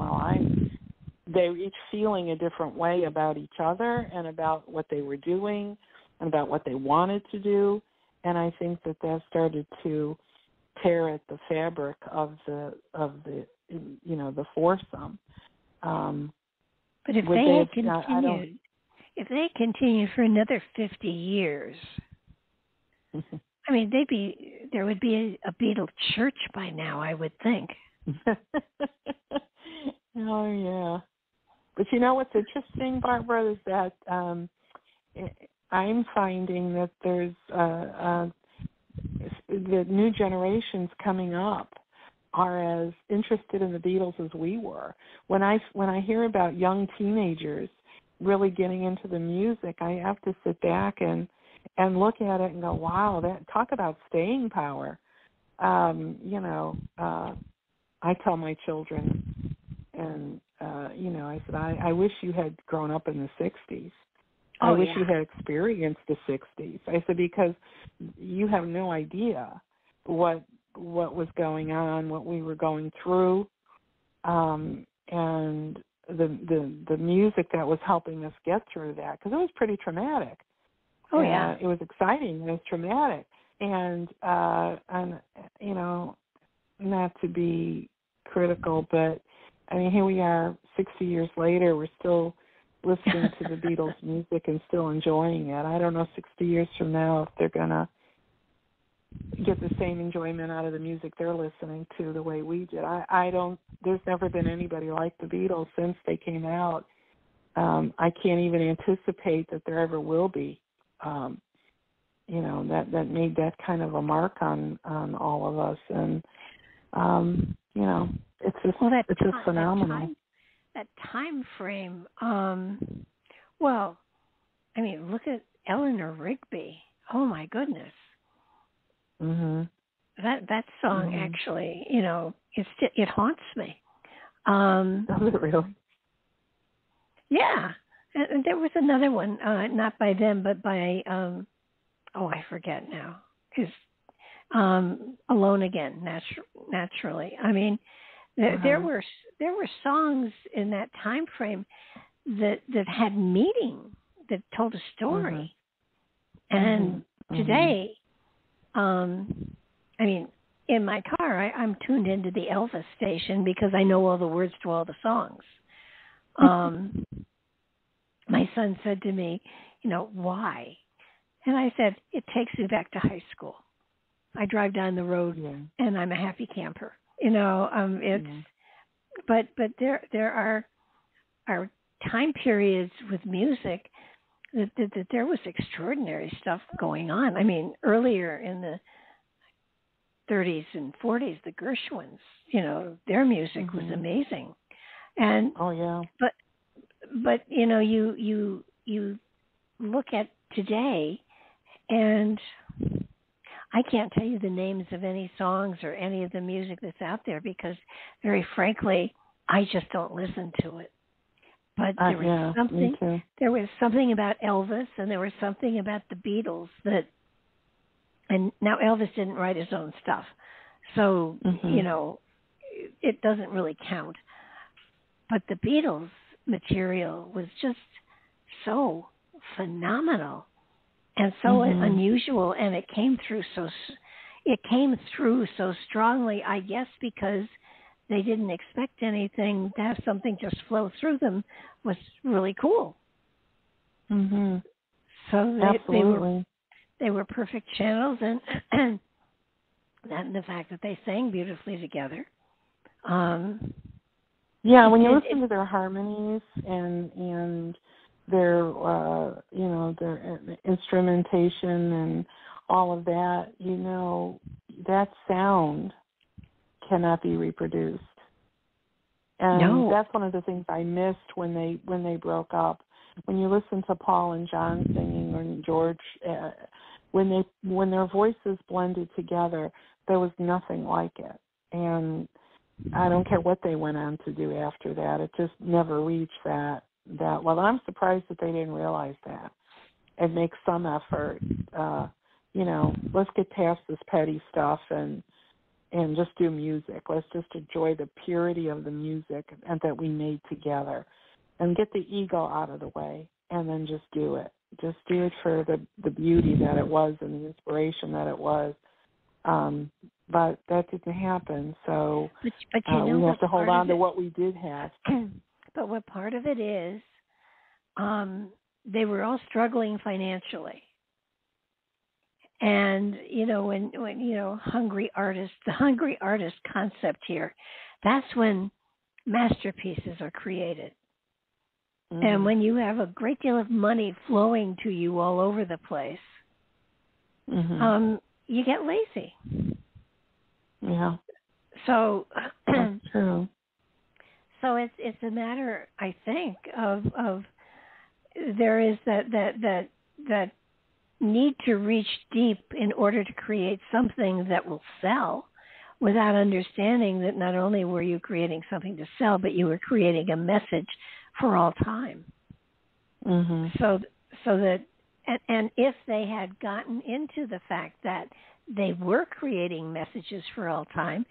they were each feeling a different way about each other and about what they were doing and about what they wanted to do. And I think that started to tear at the fabric of the foursome. But if they had continued for another 50 years, I mean, there would be a Beatle church by now, I would think. Oh, yeah. But what's interesting, Barbara, is that I'm finding that there's the new generations coming up are as interested in the Beatles as we were. When I hear about young teenagers really getting into the music, I have to sit back and look at it and go, wow, talk about staying power. I tell my children, and I said, I wish you had grown up in the 60s. I wish you had experienced the 60s. I said, because you have no idea what what was going on, what we were going through, and the music that was helping us get through that, because it was pretty traumatic. Oh yeah, it was exciting. It was traumatic, and you know, not to be critical, but I mean, here we are, 60 years later, we're still listening to the Beatles music and still enjoying it. I don't know 60 years from now if they're going to get the same enjoyment out of the music they're listening to the way we did. I don't, there's never been anybody like the Beatles since they came out. I can't even anticipate that there ever will be, you know, that made that kind of a mark on all of us. And, you know, it's just, it's just phenomenal. That time frame, well, I mean, look at Eleanor Rigby. Oh my goodness. Mm-hmm. That song actually, you know, it haunts me. Does it really? Yeah. And there was another one, not by them, but by, I forget now. Because Alone Again, naturally. I mean, there were songs in that time frame that had meaning, that told a story. And today, I mean, in my car, I'm tuned into the Elvis station because I know all the words to all the songs. My son said to me, you know, why? And I said, it takes me back to high school. I drive down the road and I'm a happy camper. You know, but there are time periods with music that there was extraordinary stuff going on. I mean, earlier in the 30s and 40s, the Gershwins, you know, their music was amazing. And but you know, you look at today, and I can't tell you the names of any songs or any of the music that's out there because, very frankly, I just don't listen to it. But there was something about Elvis, and there was something about the Beatles and now Elvis didn't write his own stuff, so you know, it doesn't really count. But the Beatles material was just so phenomenal and so unusual, and it came through so strongly, I guess, because they didn't expect anything. To have something just flow through them was really cool. So they were perfect channels, and the fact that they sang beautifully together. When you listen to their harmonies and their you know, their instrumentation and all of that, you know, that sound cannot be reproduced. And that's one of the things I missed when they broke up. When you listen to Paul and John singing, or George, when their voices blended together, there was nothing like it. And I don't care what they went on to do after that; it just never reached that level. I'm surprised that they didn't realize that and make some effort. You know, let's get past this petty stuff and just do music. Let's just enjoy the purity of the music and that we made together, and get the ego out of the way, and then just do it. Just do it for the beauty that it was and the inspiration that it was. But that didn't happen, so but you know, we have to hold on to what we did have. But what part of it is, they were all struggling financially. And, you know, when you know, the hungry artist concept here, that's when masterpieces are created. And when you have a great deal of money flowing to you all over the place, you get lazy. Yeah. So that's true. So it's a matter, I think, of there is that need to reach deep in order to create something that will sell, without understanding that not only were you creating something to sell, but you were creating a message for all time. So that, and if they had gotten into the fact that they were creating messages for all time.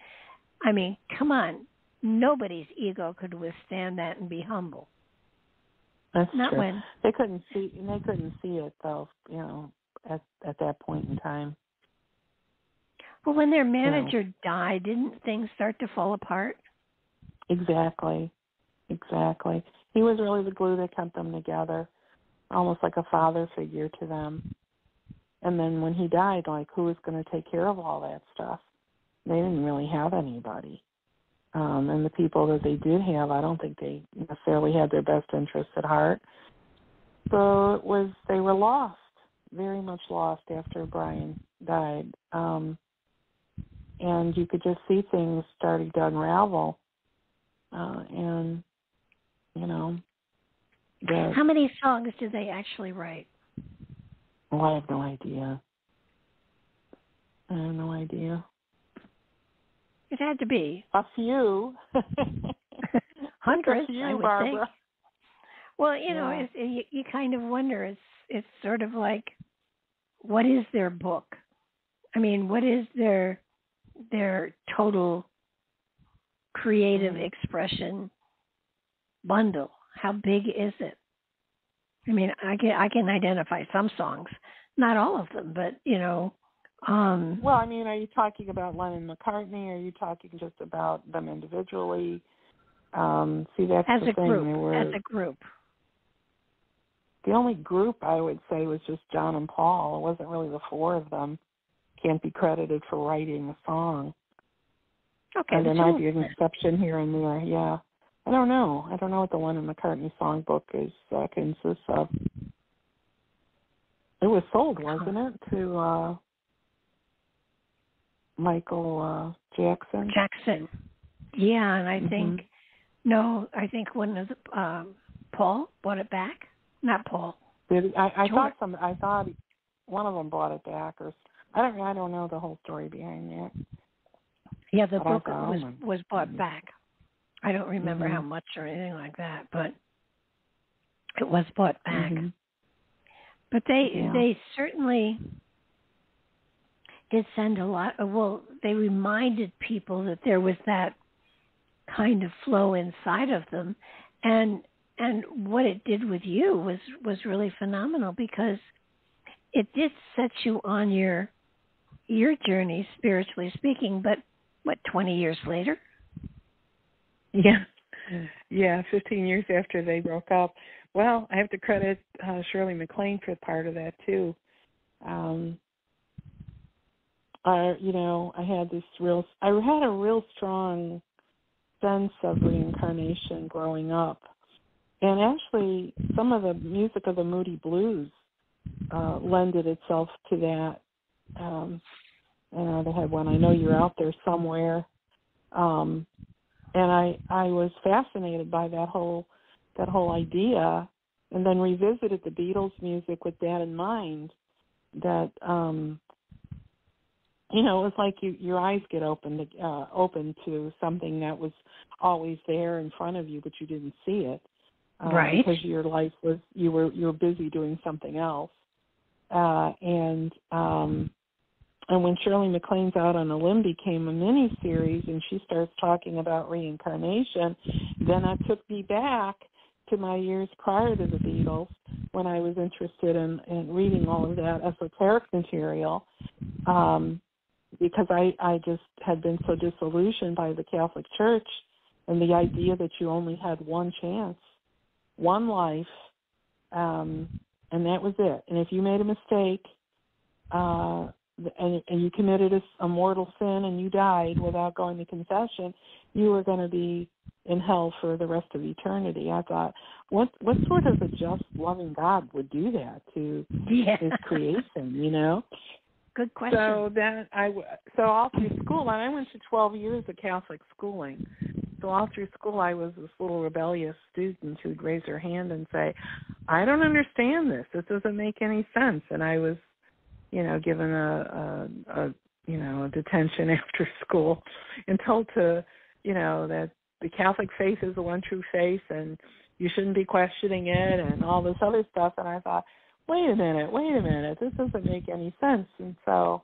I mean, come on. Nobody's ego could withstand that and be humble. That's Not true. when They couldn't see it though, at that point in time. Well, when their manager died, didn't things start to fall apart? Exactly. He was really the glue that kept them together, almost like a father figure to them. And then when he died, like, who was going to take care of all that stuff? They didn't really have anybody. And the people that they did have, I don't think they necessarily had their best interests at heart. So they were lost, very much lost after Brian died. And you could just see things starting to unravel. How many songs did they actually write? Oh, I have no idea. It had to be a few. Hundreds, a few, I would Barbara. think. Well, you kind of wonder. It's sort of like, what is their book? I mean, what is their total creative expression bundle? How big is it? I mean, I can identify some songs, not all of them, but Well, I mean, are you talking about Lennon and McCartney? Or are you talking just about them individually? See, that's as the a thing. group. As a group. The only group I would say was just John and Paul. It wasn't really the four of them. Can't be credited for writing the song. Okay. And there might be an exception here and there. Yeah. I don't know what the Lennon McCartney songbook consists of. It was sold, wasn't it, to Michael Jackson? Jackson. Yeah, and I think one of the Paul bought it back. Not Paul. I thought one of them bought it back, or I don't know the whole story behind that. Yeah, the book was bought back. I don't remember how much or anything like that, but it was bought back. Mm-hmm. But they certainly did send a lot. They reminded people that there was that kind of flow inside of them, and what it did with you was really phenomenal, because it did set you on your journey, spiritually speaking. But 20 years later? Yeah, 15 years after they broke up. Well, I have to credit Shirley MacLaine for part of that too. I had a real strong sense of reincarnation growing up, and actually, some of the music of the Moody Blues lended itself to that. They had one, I Know You're Out There Somewhere, and I was fascinated by that whole idea, and then revisited the Beatles music with that in mind. That it was like your eyes get open to something that was always there in front of you, but you didn't see it, right? Because your life was you were busy doing something else, And when Shirley MacLaine's Out on a Limb became a mini-series and she starts talking about reincarnation, then that took me back to my years prior to the Beatles, when I was interested in reading all of that esoteric material, because I just had been so disillusioned by the Catholic Church and the idea that you only had one chance, one life, and that was it. And if you made a mistake, and you committed a mortal sin and you died without going to confession, you were going to be in hell for the rest of eternity. I thought, what sort of a just, loving God would do that to his creation, Good question. So all through school, and I went to 12 years of Catholic schooling. So all through school, I was this little rebellious student who'd raise her hand and say, I don't understand this. This doesn't make any sense. And I was, given a detention after school and told to, that the Catholic faith is the one true faith and you shouldn't be questioning it and all this other stuff. And I thought, wait a minute, this doesn't make any sense. And so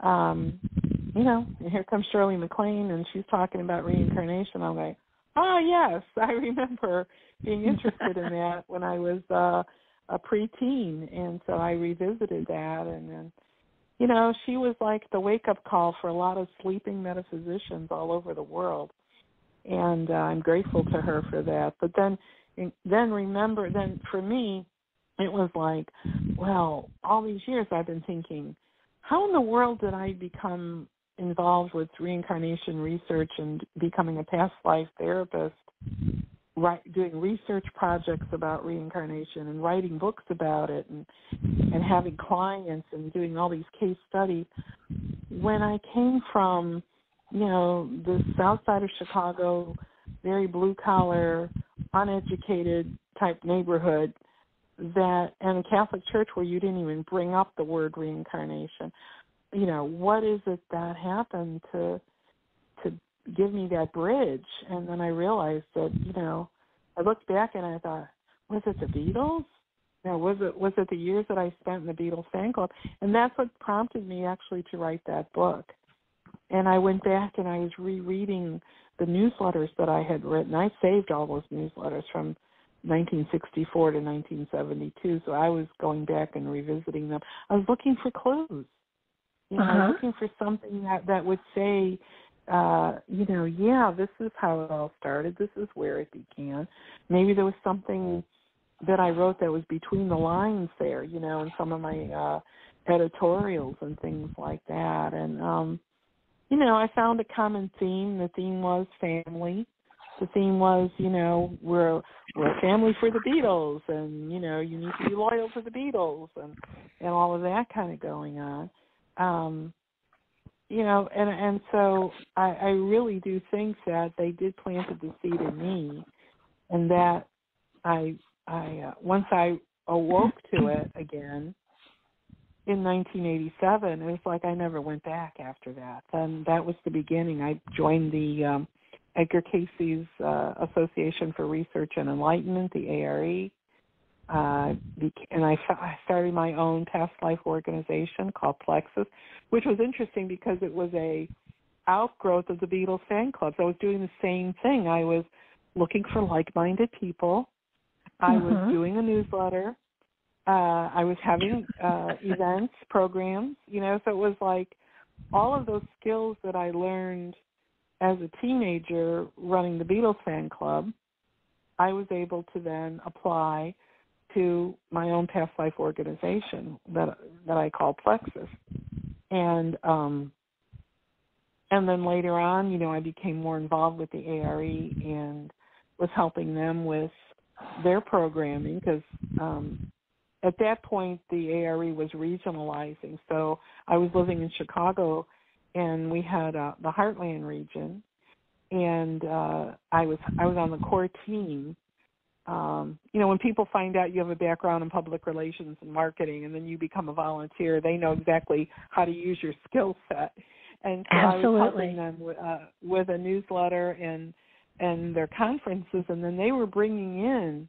you know, here comes Shirley MacLaine, and she's talking about reincarnation. I'm like, oh, yes, I remember being interested in that when I was a preteen, and so I revisited that. And then, you know, she was like the wake-up call for a lot of sleeping metaphysicians all over the world, and I'm grateful to her for that. But then for me, it was like, well, all these years I've been thinking, how in the world did I become involved with reincarnation research and becoming a past life therapist, doing research projects about reincarnation and writing books about it and having clients and doing all these case studies, when I came from, you know, the south side of Chicago, very blue-collar, uneducated type neighborhood, and a Catholic church where you didn't even bring up the word reincarnation. You know, what is it that happened to give me that bridge? And then I realized that, you know, I looked back and I thought, was it the Beatles? You know, was it the years that I spent in the Beatles fan club? And that's what prompted me actually to write that book. And I went back and I was rereading the newsletters that I had written. I saved all those newsletters from 1964 to 1972, so I was going back and revisiting them. I was looking for clues. You know, I was looking for something that would say, you know, yeah, this is how it all started. This is where it began. Maybe there was something that I wrote that was between the lines there, you know, in some of my editorials and things like that. And, you know, I found a common theme. The theme was family. The theme was, you know, we're a family for the Beatles, and, you know, you need to be loyal to the Beatles, and all of that kind of going on. You know, and so I really do think that they did plant the seed in me, and that I once I awoke to it again in 1987, it was like I never went back after that. And that was the beginning. I joined the Edgar Cayce's Association for Research and Enlightenment, the ARE, and I started my own past life organization called Plexus, which was interesting because it was a outgrowth of the Beatles fan clubs. I was doing the same thing. I was looking for like-minded people. I was doing a newsletter. I was having events, programs, you know, so it was like all of those skills that I learned as a teenager running the Beatles fan club, I was able to then apply to my own past life organization that I call Plexus. And then later on, you know, I became more involved with the ARE and was helping them with their programming because at that point the ARE was regionalizing. So I was living in Chicago, and we had the Heartland region, and I was on the core team. You know, when people find out you have a background in public relations and marketing, and then you become a volunteer, they know exactly how to use your skill set. And so Absolutely. I was helping them with a newsletter and their conferences, and then they were bringing in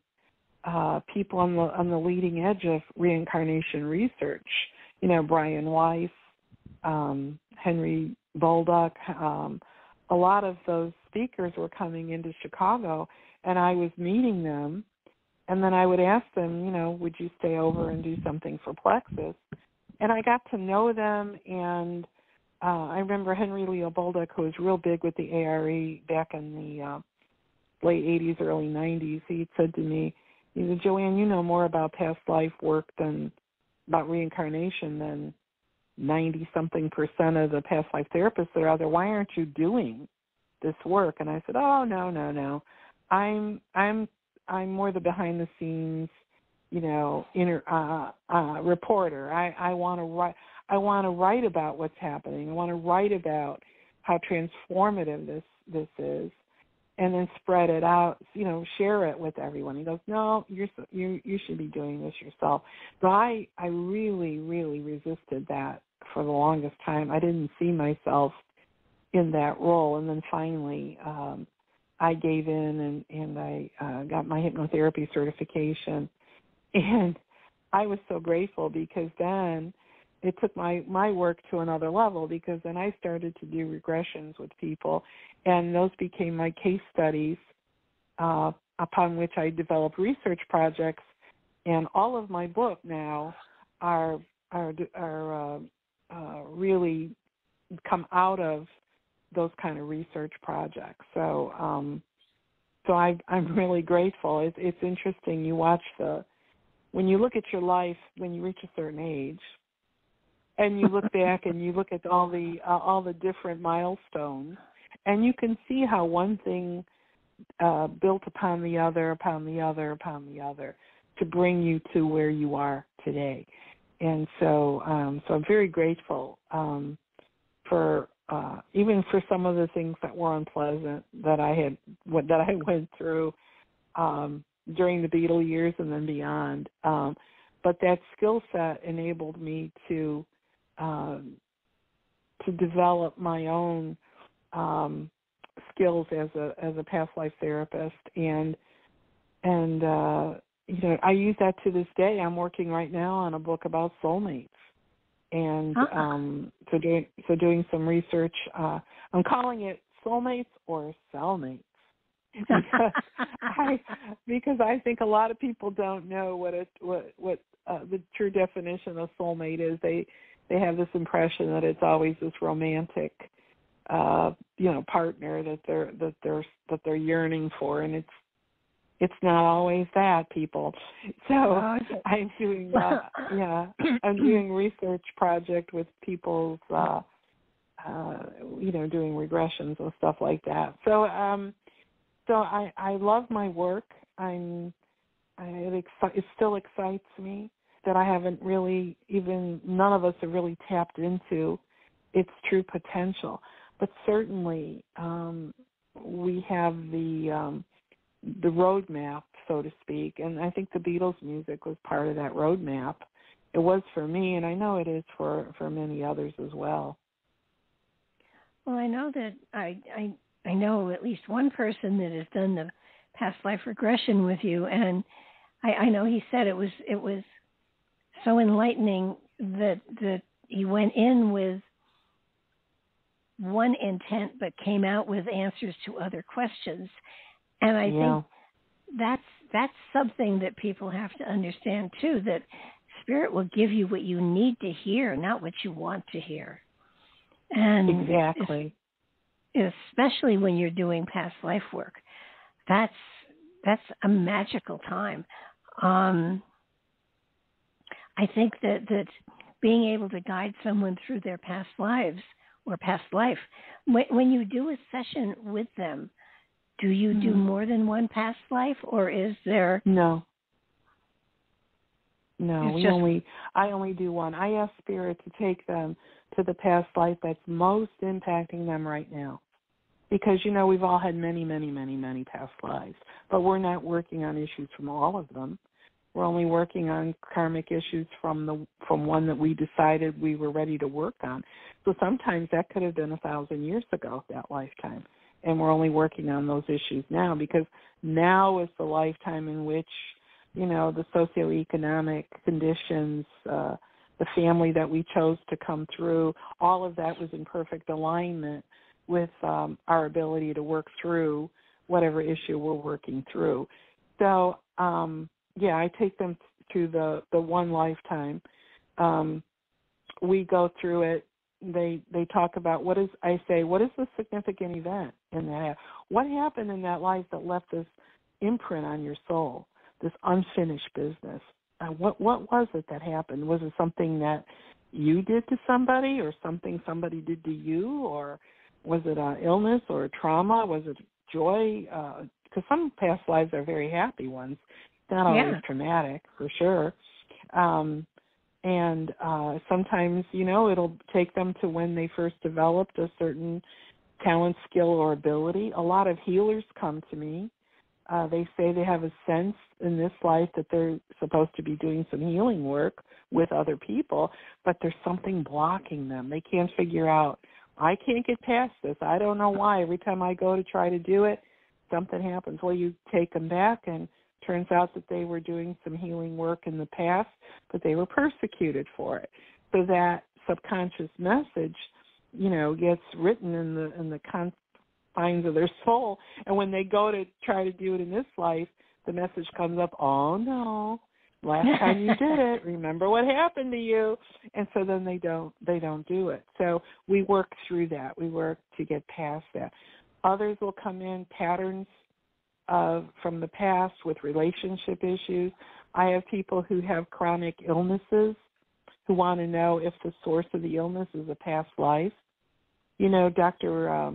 people on the leading edge of reincarnation research. You know, Brian Weiss, Henry Bolduc, a lot of those speakers were coming into Chicago, and I was meeting them, and then I would ask them, you know, would you stay over and do something for Plexus? And I got to know them, and I remember Henry Leo Bolduc, who was real big with the ARE back in the late 80s, early 90s. He said to me, he said, Joanne, you know more about past life work than about reincarnation than 90-something% of the past life therapists that are out there. Why aren't you doing this work? And I said, oh, no. I'm more the behind the scenes, you know, reporter. I want to write. I want to write about what's happening. I want to write about how transformative this is, and then spread it out. You know, share it with everyone. He goes, no, you should be doing this yourself. But I really, really resisted that for the longest time. I didn't see myself in that role, and then finally I gave in and I got my hypnotherapy certification, and I was so grateful because then it took my work to another level, because then I started to do regressions with people, and those became my case studies, upon which I developed research projects, and all of my book now are really come out of those kind of research projects. So I'm really grateful. It's interesting. You watch when you look at your life when you reach a certain age, and you look back and you look at all the different milestones, and you can see how one thing built upon the other, upon the other, upon the other, to bring you to where you are today. And so I'm very grateful for even for some of the things that were unpleasant that I went through during the Beatle years and then beyond. But that skill set enabled me to develop my own skills as a past life therapist, and I use that to this day. I'm working right now on a book about soulmates, and so doing some research. I'm calling it Soulmates or Cellmates, because I think a lot of people don't know what the true definition of soulmate is. They have this impression that it's always this romantic partner that they're yearning for, and it's not always that, people. So I'm doing I'm doing research project with people's doing regressions and stuff like that. So I love my work. It still excites me that I haven't really, even none of us have really tapped into its true potential. But certainly we have the roadmap, so to speak, and I think the Beatles' music was part of that roadmap. It was for me, and I know it is for many others as well. Well, I know that I know at least one person that has done the past life regression with you, and I know he said it was so enlightening that he went in with one intent but came out with answers to other questions. And I think that's something that people have to understand too, that Spirit will give you what you need to hear, not what you want to hear. And exactly. Especially when you're doing past life work. That's a magical time. I think that being able to guide someone through their past lives or past life, when you do a session with them, do you do more than one past life, or is there? No, I only do one. I ask Spirit to take them to the past life that's most impacting them right now. Because, we've all had many, many, many, many past lives, but we're not working on issues from all of them. We're only working on karmic issues from one that we decided we were ready to work on. So sometimes that could have been 1,000 years ago, that lifetime. And we're only working on those issues now, because now is the lifetime in which, the socioeconomic conditions, the family that we chose to come through, all of that was in perfect alignment with our ability to work through whatever issue we're working through. So, I take them to the one lifetime. We go through it. They talk about what is the significant event in that? What happened in that life that left this imprint on your soul, this unfinished business? What was it that happened? Was it something that you did to somebody, or something somebody did to you, or was it an illness or a trauma? Was it joy? Because some past lives are very happy ones. Not always traumatic, for sure. And sometimes, it'll take them to when they first developed a certain talent, skill, or ability. A lot of healers come to me. They say they have a sense in this life that they're supposed to be doing some healing work with other people, but there's something blocking them. They can't figure out, I can't get past this. I don't know why. Every time I go to try to do it, something happens. Well, you take them back, and turns out that they were doing some healing work in the past, but they were persecuted for it. So that subconscious message, gets written in the confines of their soul. And when they go to try to do it in this life, the message comes up, oh, no, last time you did it, remember what happened to you? And so then they don't do it. So we work through that. We work to get past that. Others will come in, patterns from the past with relationship issues. I have people who have chronic illnesses who want to know if the source of the illness is a past life. Dr.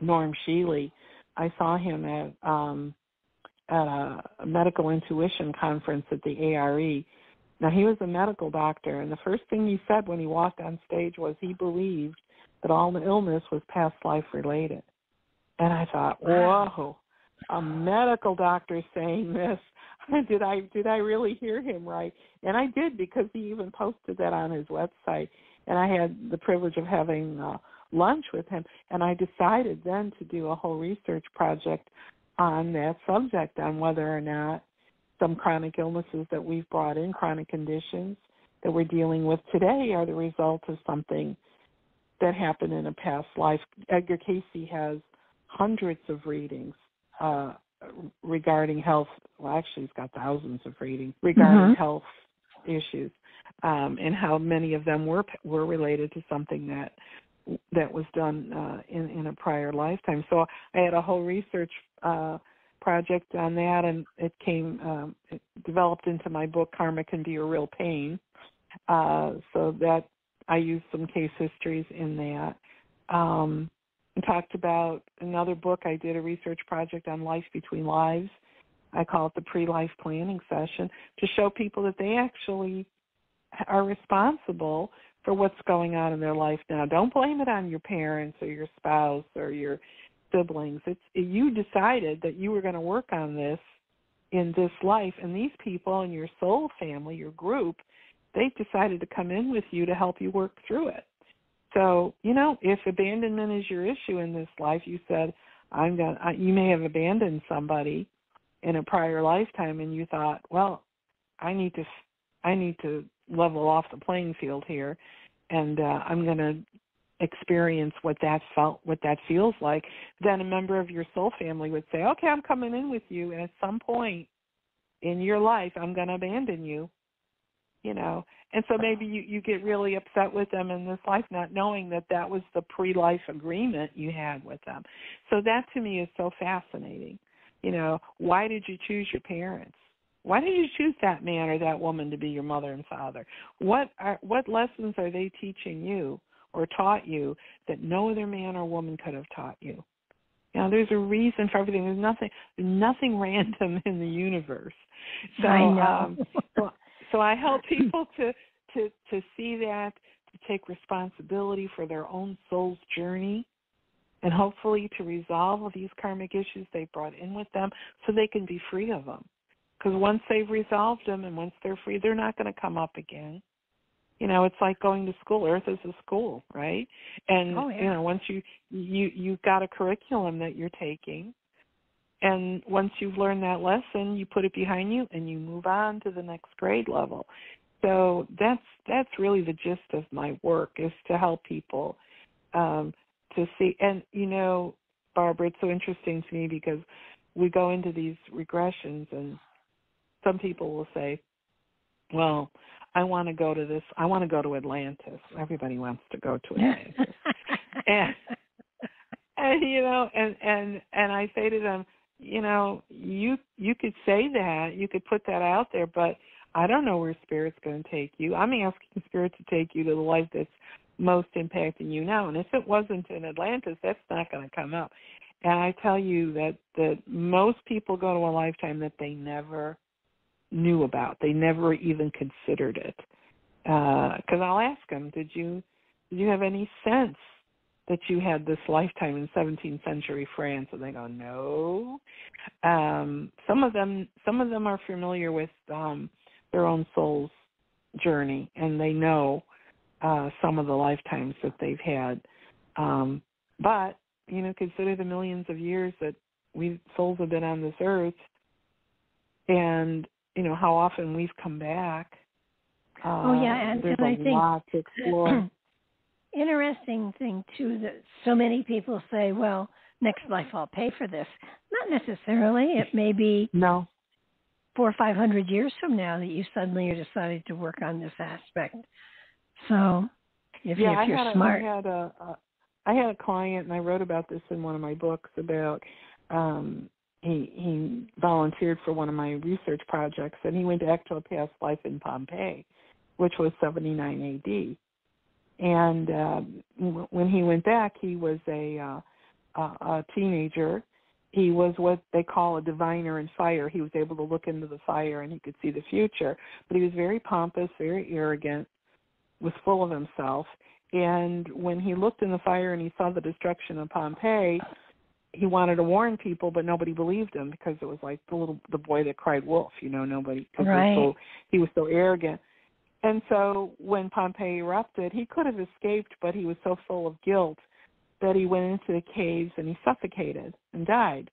Norm Shealy, I saw him at a medical intuition conference at the ARE. Now, he was a medical doctor, and the first thing he said when he walked on stage was he believed that all the illness was past life related. And I thought, whoa, a medical doctor saying this. Did I really hear him right? And I did, because he even posted that on his website. And I had the privilege of having lunch with him. And I decided then to do a whole research project on that subject, on whether or not some chronic illnesses that we've brought in, chronic conditions that we're dealing with today, are the result of something that happened in a past life. Edgar Cayce has hundreds of readings regarding health. Well, actually, he's got thousands of readings regarding health issues, and how many of them were related to something that was done in a prior lifetime. So I had a whole research project on that, and it developed into my book, Karma Can Be a Real Pain. So that I used some case histories in that. And talked about another book. I did a research project on life between lives. I call it the pre-life planning session, to show people that they actually are responsible for what's going on in their life now. Don't blame it on your parents or your spouse or your siblings. You decided that you were going to work on this in this life, and these people in your soul family, your group, they decided to come in with you to help you work through it. So, if abandonment is your issue in this life, you said, you may have abandoned somebody in a prior lifetime, and you thought, well, I need to level off the playing field here, and I'm going to experience what that feels like. Then a member of your soul family would say, okay, I'm coming in with you, and at some point in your life, I'm going to abandon you. And so maybe you get really upset with them in this life, not knowing that was the pre-life agreement you had with them. So that to me is so fascinating. Why did you choose your parents? Why did you choose that man or that woman to be your mother and father? What lessons are they teaching you or taught you that no other man or woman could have taught you? There's a reason for everything. There's nothing random in the universe. So, I know. So I help people to see that, to take responsibility for their own soul's journey, and hopefully to resolve these karmic issues they brought in with them so they can be free of them. Because once they've resolved them and once they're free, they're not going to come up again. It's like going to school. Earth is a school, right? And, once you've got a curriculum that you're taking, and once you've learned that lesson, you put it behind you and you move on to the next grade level. So that's really the gist of my work, is to help people to see. And, Barbara, it's so interesting to me because we go into these regressions, and some people will say, well, I want to go to this. I want to go to Atlantis. Everybody wants to go to Atlantis. and I say to them, you could say that, you could put that out there, but I don't know where Spirit's going to take you. I'm asking Spirit to take you to the life that's most impacting you now. And if it wasn't in Atlantis, that's not going to come up. And I tell you that most people go to a lifetime that they never knew about. They never even considered it. Because I'll ask them, did you have any sense that you had this lifetime in 17th century France? And they go, no. Some of them are familiar with their own soul's journey, and they know some of the lifetimes that they've had. But, consider the millions of years that souls have been on this earth, and, how often we've come back And there's I a think lot to explore. Interesting thing too that so many people say, well, next life I'll pay for this. Not necessarily. It may be 400 or 500 years from now that you suddenly are decided to work on this aspect. So if you're smart. I had a client, and I wrote about this in one of my books about he volunteered for one of my research projects, and he went back to a past life in Pompeii, which was 79 AD. And when he went back, he was a teenager. He was what they call a diviner in fire. He was able to look into the fire, and he could see the future. But he was very pompous, very arrogant, was full of himself. And when he looked in the fire and he saw the destruction of Pompeii, he wanted to warn people, but nobody believed him because it was like the boy that cried wolf. Nobody. Right. He was so arrogant. And so when Pompeii erupted, he could have escaped, but he was so full of guilt that he went into the caves and he suffocated and died.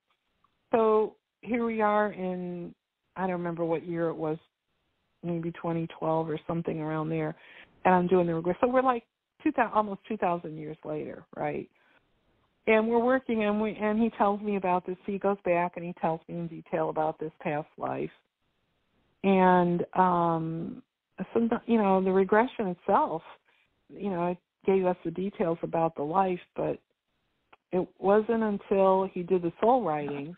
So here we are in, I don't remember what year it was, maybe 2012 or something around there, and I'm doing the regression. So we're like almost 2,000 years later, right? And we're working, and he tells me about this. He goes back and he tells me in detail about this past life. And so, the regression itself, it gave us the details about the life, but it wasn't until he did the soul writing,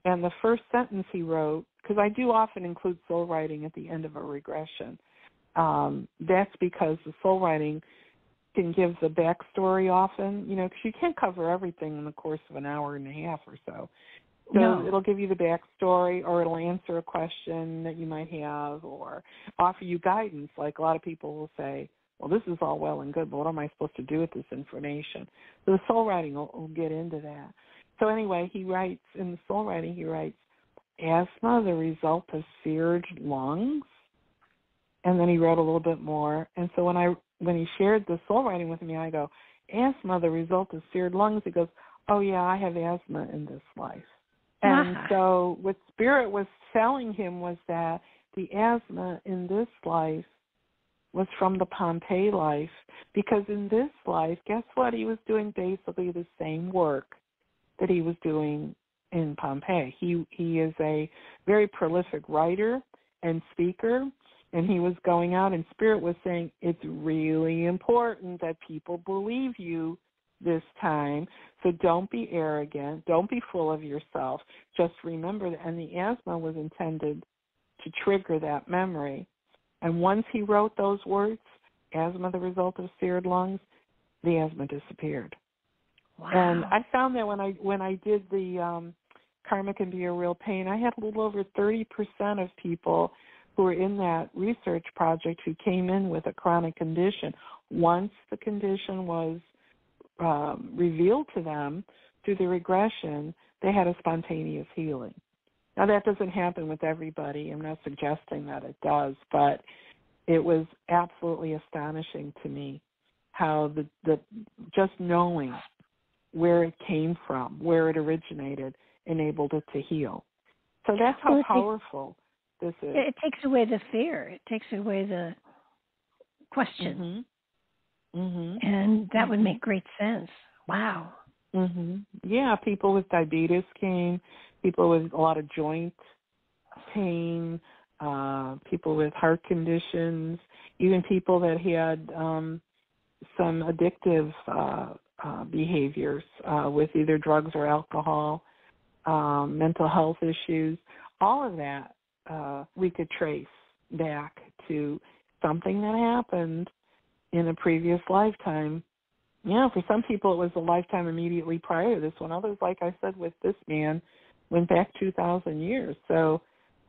and the first sentence he wrote, because I do often include soul writing at the end of a regression. That's because the soul writing can give the backstory often, because you can't cover everything in the course of an hour and a half or so. So it'll give you the backstory, or it'll answer a question that you might have, or offer you guidance. Like a lot of people will say, well, this is all well and good, but what am I supposed to do with this information? So the soul writing will get into that. So anyway, he writes, in the soul writing, he writes, asthma, the result of seared lungs. And then he wrote a little bit more. And so when he shared the soul writing with me, I go, asthma, the result of seared lungs. He goes, oh, yeah, I have asthma in this life. And so what Spirit was telling him was that the asthma in this life was from the Pompeii life, because in this life, guess what? He was doing basically the same work that he was doing in Pompeii. He is a very prolific writer and speaker, and he was going out, and Spirit was saying, it's really important that people believe you this time, so don't be arrogant, don't be full of yourself, just remember that. And the asthma was intended to trigger that memory. And once he wrote those words, asthma, the result of seared lungs, the asthma disappeared. Wow. And I found that when I did the Karma Can Be a Real Pain, I had a little over 30% of people who were in that research project who came in with a chronic condition. Once the condition was revealed to them through the regression, they had a spontaneous healing. Now, that doesn't happen with everybody. I'm not suggesting that it does, but it was absolutely astonishing to me how the just knowing where it came from, where it originated, enabled it to heal. So that's how powerful this is. It takes away the fear. It takes away the question. And that would make great sense. Wow. Yeah, people with diabetes came, people with a lot of joint pain, people with heart conditions, even people that had some addictive behaviors with either drugs or alcohol, mental health issues. All of that we could trace back to something that happened in a previous lifetime. For some people it was a lifetime immediately prior to this one. Others, like I said, with this man, went back 2,000 years. So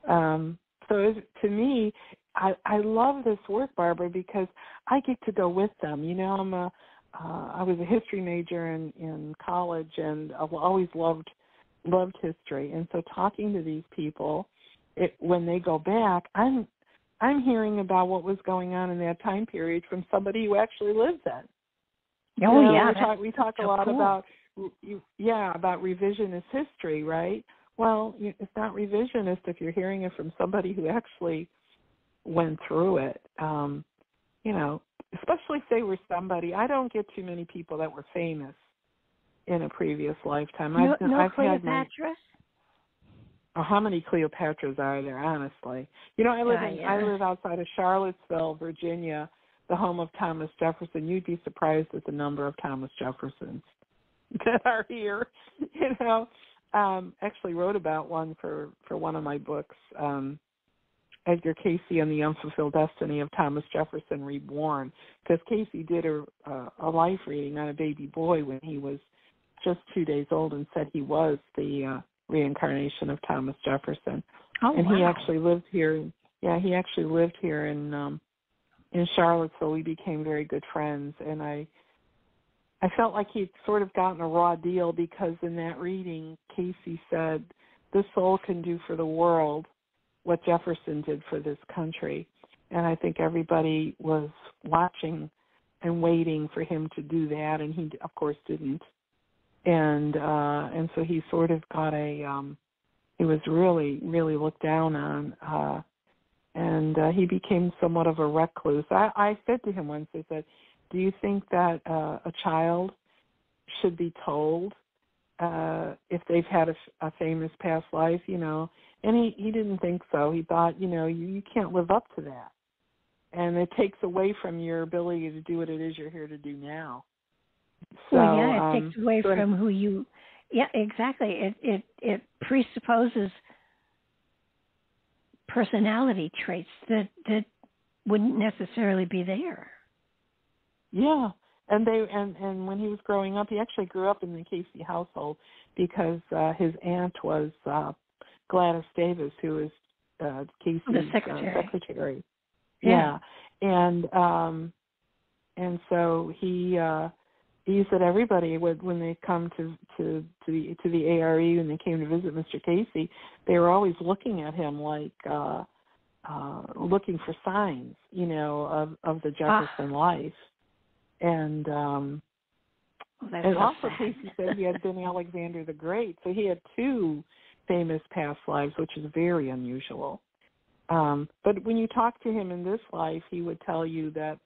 to me, I love this work, Barbara, because I get to go with them. I was a history major in college, and I've always loved history. And so talking to these people, when they go back, I'm hearing about what was going on in that time period from somebody who actually lived then. We talk a lot about revisionist history, right? Well, it's not revisionist if you're hearing it from somebody who actually went through it. Especially if they were somebody. I don't get too many people that were famous in a previous lifetime. No I've Cleopatra? How many Cleopatras are there, honestly? I live outside of Charlottesville, Virginia, the home of Thomas Jefferson. You'd be surprised at the number of Thomas Jeffersons that are here. Actually wrote about one for one of my books, Edgar Cayce and the Unfulfilled Destiny of Thomas Jefferson Reborn, because Cayce did a life reading on a baby boy when he was just 2 days old and said he was the reincarnation of Thomas Jefferson. Oh, and wow. he actually lived here. Yeah, he actually lived here in Charlottesville. We became very good friends, and I felt like he'd sort of gotten a raw deal, because in that reading, Cayce said, "This soul can do for the world what Jefferson did for this country." And I think everybody was watching and waiting for him to do that, and he, of course, didn't. And so he sort of got he was really, really looked down on, and he became somewhat of a recluse. I said to him once, I said, "Do you think that a child should be told if they've had a famous past life, And he didn't think so. He thought, you can't live up to that. And it takes away from your ability to do what it is you're here to do now. So, it takes away from who you, exactly. It presupposes personality traits that wouldn't necessarily be there. Yeah. And when he was growing up, he actually grew up in the Cayce household because his aunt was Gladys Davis, who is Cayce's secretary. Yeah. And so he said everybody would, when they come to the ARE and they came to visit Mr. Cayce, they were always looking at him like looking for signs, of the Jefferson life. And also Cayce said he had been Alexander the Great, so he had two famous past lives, which is very unusual. But when you talk to him in this life, he would tell you that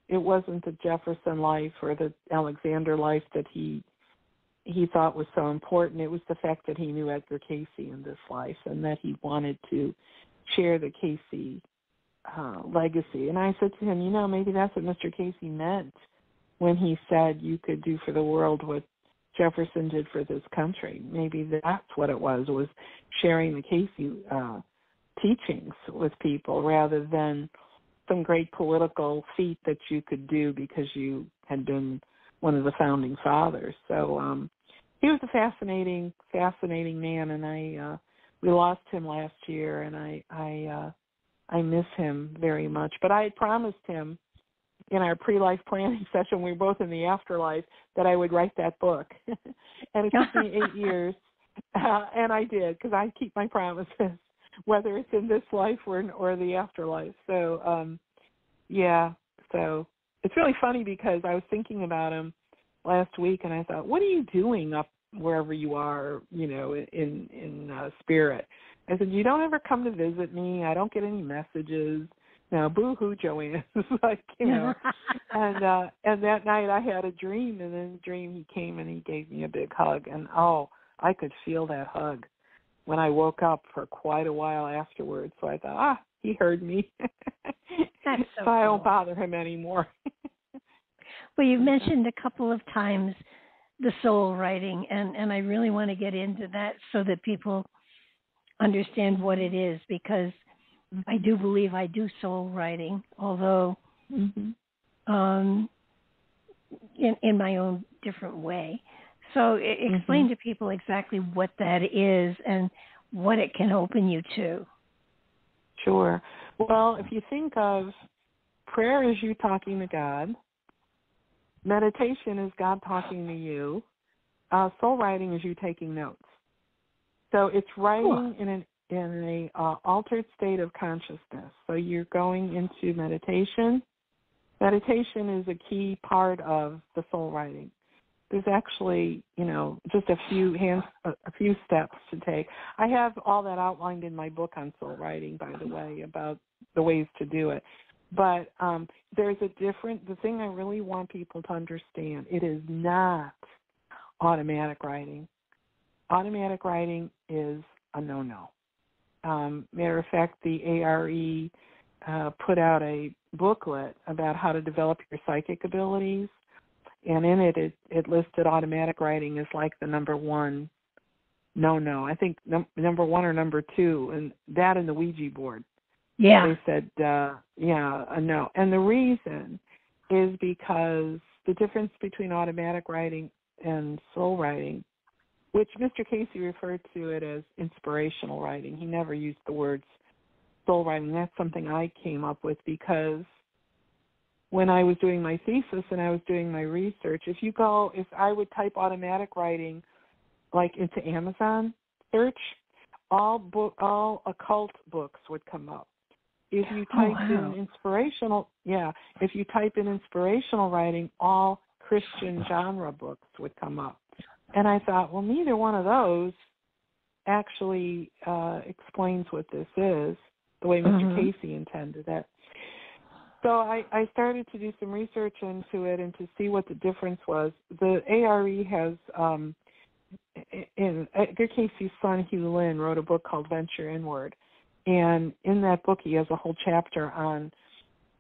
it wasn't the Jefferson life or the Alexander life that he thought was so important. It was the fact that he knew Edgar Cayce in this life and that he wanted to share the Cayce legacy. And I said to him, maybe that's what Mr. Cayce meant when he said you could do for the world what Jefferson did for this country. Maybe that's what it was sharing the Cayce teachings with people rather than some great political feat that you could do because you had been one of the founding fathers. So he was a fascinating man, and we lost him last year, and I miss him very much. But I had promised him in our pre-life planning session, we were both in the afterlife, that I would write that book. And it took me 8 years, and I did, because I keep my promises, whether it's in this life or the afterlife. So, so it's really funny because I was thinking about him last week, and I thought, what are you doing up wherever you are, in spirit? I said, you don't ever come to visit me. I don't get any messages. Now, boo-hoo, Joanne. And that night I had a dream, and in the dream he came and he gave me a big hug. And, I could feel that hug when I woke up for quite a while afterwards. So I thought, he heard me. That's so I don't bother him anymore. Well, you've mentioned a couple of times the soul writing, and I really want to get into that so that people understand what it is, because I do believe I do soul writing, although in my own different way. So explain to people exactly what that is and what it can open you to. Sure. Well, if you think of prayer as you talking to God, meditation is God talking to you, soul writing is you taking notes. So it's writing in an altered state of consciousness. So you're going into meditation. Meditation is a key part of the soul writing. there's actually, just a few steps to take. I have all that outlined in my book on soul writing, by the way, about the ways to do it. But the thing I really want people to understand, it is not automatic writing. Automatic writing is a no-no. Matter of fact, the ARE put out a booklet about how to develop your psychic abilities, and in it listed automatic writing as like the number one no. I think number one or number two, and that and the Ouija board. Yeah. They said, a no. And the reason is because the difference between automatic writing and soul writing, which Mr. Casey referred to it as inspirational writing. He never used the words soul writing. That's something I came up with because when I was doing my thesis and I was doing my research, if I would type automatic writing like into Amazon search, all occult books would come up. If you type in inspirational writing, all Christian genre books would come up. And I thought, well, neither one of those actually explains what this is, the way Mr. Casey intended it. So I started to do some research into it and to see what the difference was. The ARE has, Edgar Casey's son, Hugh Lynn, wrote a book called Venture Inward. And in that book, he has a whole chapter on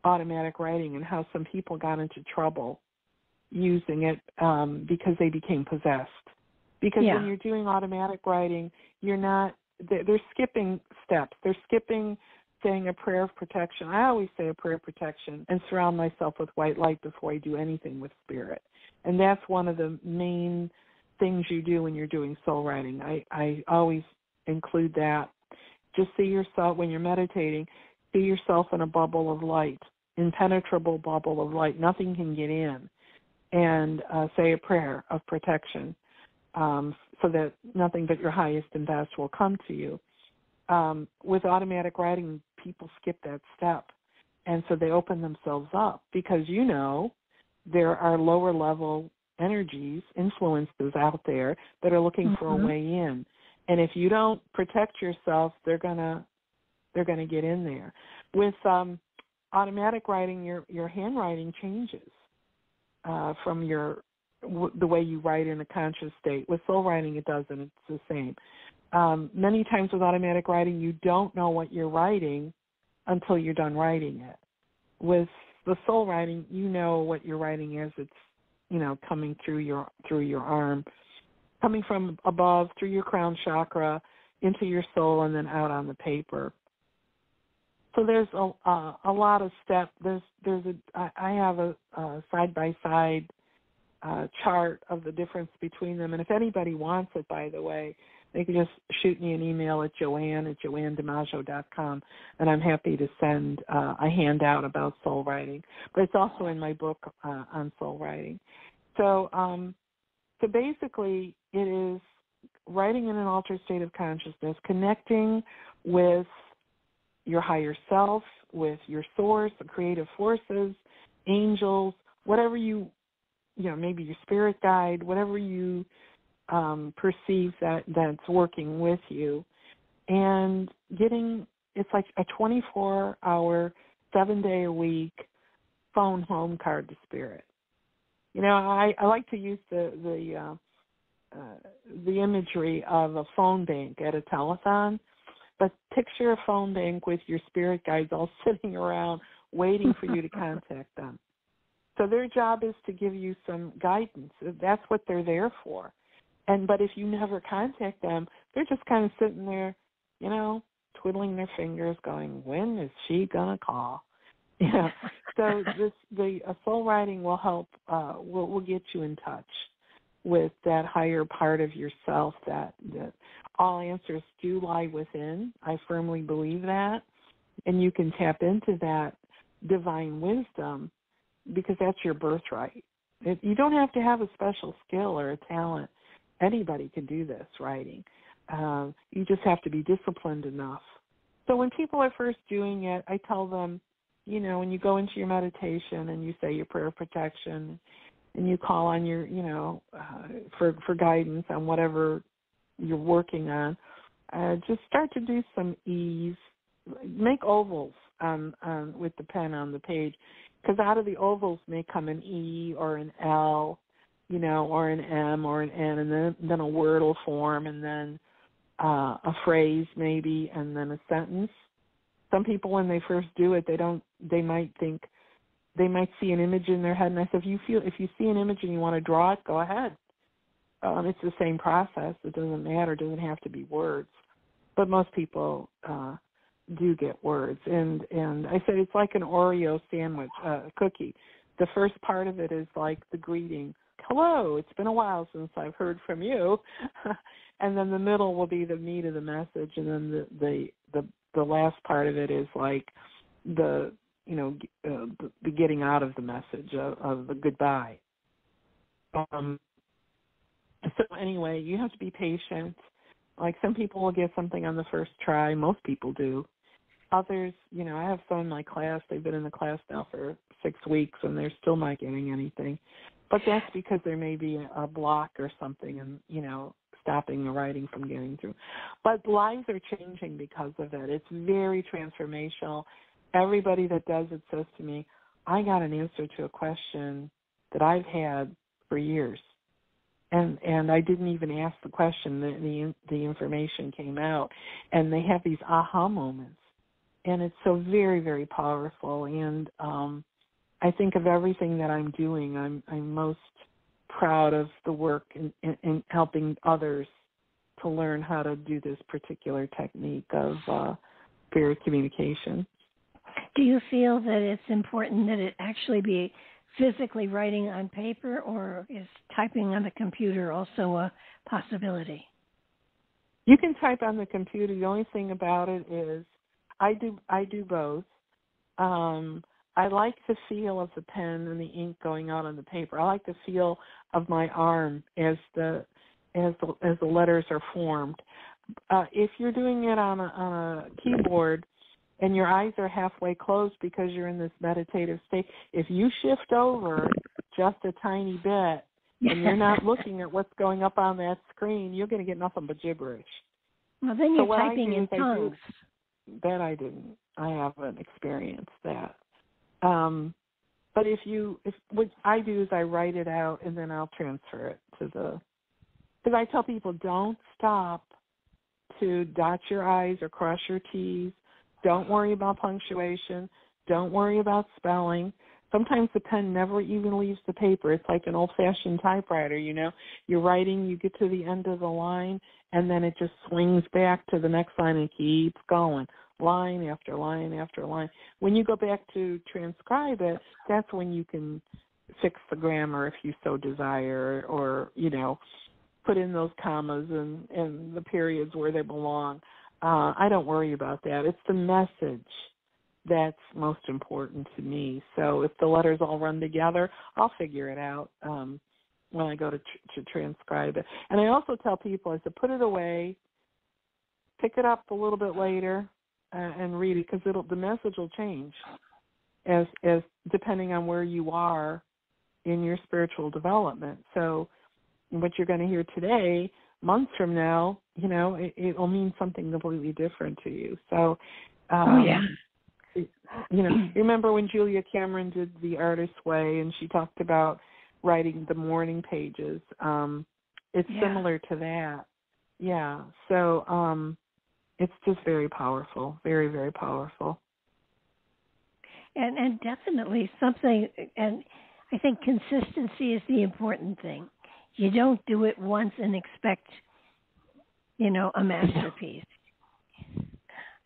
automatic writing and how some people got into trouble using it because they became possessed. Because when you're doing automatic writing, they're skipping steps. They're skipping saying a prayer of protection. I always say a prayer of protection and surround myself with white light before I do anything with spirit. And that's one of the main things you do when you're doing soul writing. I always include that. Just see yourself, when you're meditating, see yourself in a bubble of light, impenetrable bubble of light. Nothing can get in. And say a prayer of protection so that nothing but your highest and best will come to you. With automatic writing, people skip that step. And so they open themselves up because, there are lower level energies, influences out there that are looking for a way in. And if you don't protect yourself, they're gonna get in there. With automatic writing, your handwriting changes from the way you write in a conscious state. With soul writing, it doesn't. It's the same. Many times with automatic writing, you don't know what you're writing until you're done writing it. With the soul writing, you know what you're writing as it's, coming through your arm, coming from above through your crown chakra into your soul and then out on the paper. So there's a lot of steps. I have a side-by-side chart of the difference between them. And if anybody wants it, by the way, they can just shoot me an email at joanne@joannedimaggio.com, and I'm happy to send a handout about soul writing. But it's also in my book on soul writing. So basically, it is writing in an altered state of consciousness, connecting with your higher self, with your source, the creative forces, angels, whatever maybe your spirit guide, whatever you perceive that's working with you, and it's like a 24-hour, 7-day-a-week phone home card to spirit. I like to use the imagery of a phone bank at a telethon, but picture a phone bank with your spirit guides all sitting around waiting for you to contact them. So their job is to give you some guidance. That's what they're there for. But if you never contact them, they're just kind of sitting there, twiddling their fingers going, when is she going to call? So the soul writing will help, will get you in touch with that higher part of yourself that all answers do lie within. I firmly believe that. And you can tap into that divine wisdom because that's your birthright. You don't have to have a special skill or a talent. Anybody can do this writing. You just have to be disciplined enough. So when people are first doing it, I tell them, when you go into your meditation and you say your prayer of protection and you call on your, for guidance on whatever you're working on, just start to do some E's. Make ovals with the pen on the page, because out of the ovals may come an E or an L, or an M or an N, and then a word will form, and then a phrase maybe, and then a sentence. Some people, when they first do it, they might see an image in their head, and I said, if you see an image and you want to draw it, go ahead. It's the same process. It doesn't matter. It doesn't have to be words. But most people do get words. And I said it's like an Oreo sandwich, cookie. The first part of it is like the greeting. Hello, it's been a while since I've heard from you. And then the middle will be the meat of the message, and then the last part of it is like the getting out of the message of the goodbye. So anyway, you have to be patient. Like, some people will get something on the first try. Most people do. Others, I have some in my class. They've been in the class now for 6 weeks, and they're still not getting anything. But that's because there may be a block or something, and, stopping the writing from getting through. But lives are changing because of it. It's very transformational. Everybody that does it says to me, I got an answer to a question that I've had for years. And I didn't even ask the question. The information came out, and they have these aha moments, and it's so very, very powerful. And I think of everything that I'm doing, I'm most proud of the work in helping others to learn how to do this particular technique of spirit communication. Do you feel that it's important that it actually be physically writing on paper, or is typing on the computer also a possibility? You can type on the computer. The only thing about it is I do both. I like the feel of the pen and the ink going out on the paper. I like the feel of my arm as the letters are formed. If you're doing it on a keyboard and your eyes are halfway closed because you're in this meditative state, if you shift over just a tiny bit and you're not looking at what's going up on that screen, you're going to get nothing but gibberish. Well, then you're typing in tongues. That I didn't. I haven't experienced that. But what I do is I write it out and then I'll transfer it because I tell people, don't stop to dot your I's or cross your T's. Don't worry about punctuation. Don't worry about spelling. Sometimes the pen never even leaves the paper. It's like an old-fashioned typewriter, You're writing, you get to the end of the line, and then it just swings back to the next line and keeps going, line after line after line. When you go back to transcribe it, that's when you can fix the grammar if you so desire, or, put in those commas and the periods where they belong. I don't worry about that. It's the message that's most important to me. So if the letters all run together, I'll figure it out when I go to transcribe it. And I also tell people, I said, put it away, pick it up a little bit later, and read it, because the message will change as depending on where you are in your spiritual development. So what you're going to hear today, months from now, it will mean something completely different to you. So, remember when Julia Cameron did The Artist's Way, and she talked about writing the morning pages. It's similar to that. Yeah. So it's just very powerful, very, very powerful. And definitely something, and I think consistency is the important thing. You don't do it once and expect, a masterpiece.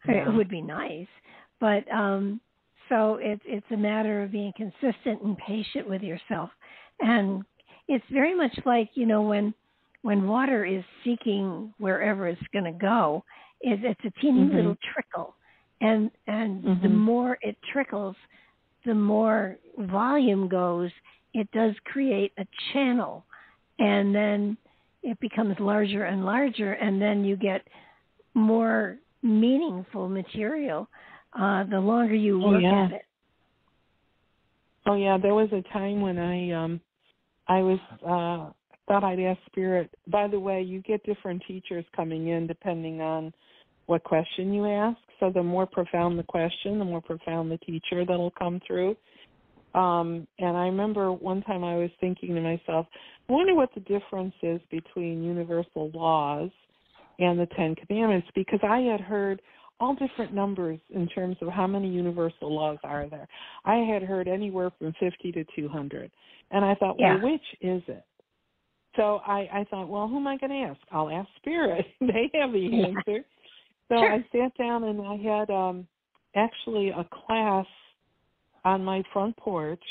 Yeah. It would be nice. But so it's a matter of being consistent and patient with yourself. And it's very much like, when water is seeking wherever it's going to go, it's a teeny little trickle. And the more it trickles, the more volume goes. It does create a channel. And then it becomes larger and larger, and then you get more meaningful material the longer you work at it. Oh, yeah. There was a time when thought I'd ask Spirit. By the way, you get different teachers coming in depending on what question you ask. So the more profound the question, the more profound the teacher that'll come through. And I remember one time I was thinking to myself, I wonder what the difference is between universal laws and the Ten Commandments, because I had heard all different numbers in terms of how many universal laws are there. I had heard anywhere from 50 to 200. And I thought, well, which is it? So I thought, well, who am I going to ask? I'll ask Spirit. They have the answer. So I sat down and I had actually a class on my front porch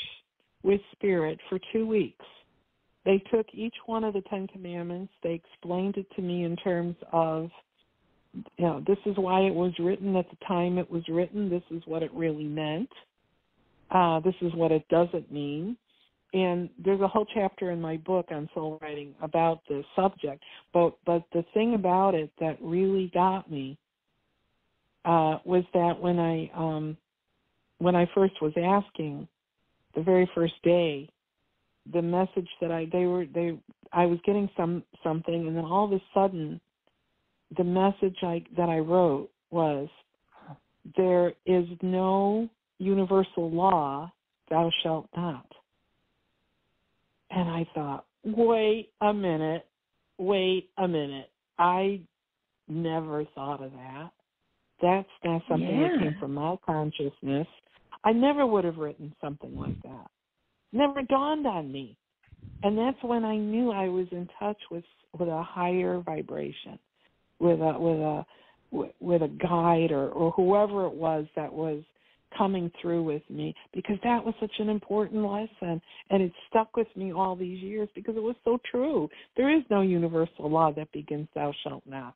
with Spirit for 2 weeks. They took each one of the Ten Commandments. They explained it to me in terms of, this is why it was written at the time it was written. This is what it really meant. This is what it doesn't mean. And there's a whole chapter in my book on soul writing about this subject. But the thing about it that really got me was that when I first was asking, the very first day, the message that I was getting something, and then all of a sudden, the message that I wrote was, there is no universal law, thou shalt not. And I thought, wait a minute. I never thought of that. That's not something that came from my consciousness. I never would have written something like that. Never dawned on me. And that's when I knew I was in touch with a higher vibration, with a guide or whoever it was that was coming through with me, because that was such an important lesson, and it stuck with me all these years because it was so true. There is no universal law that begins thou shalt not.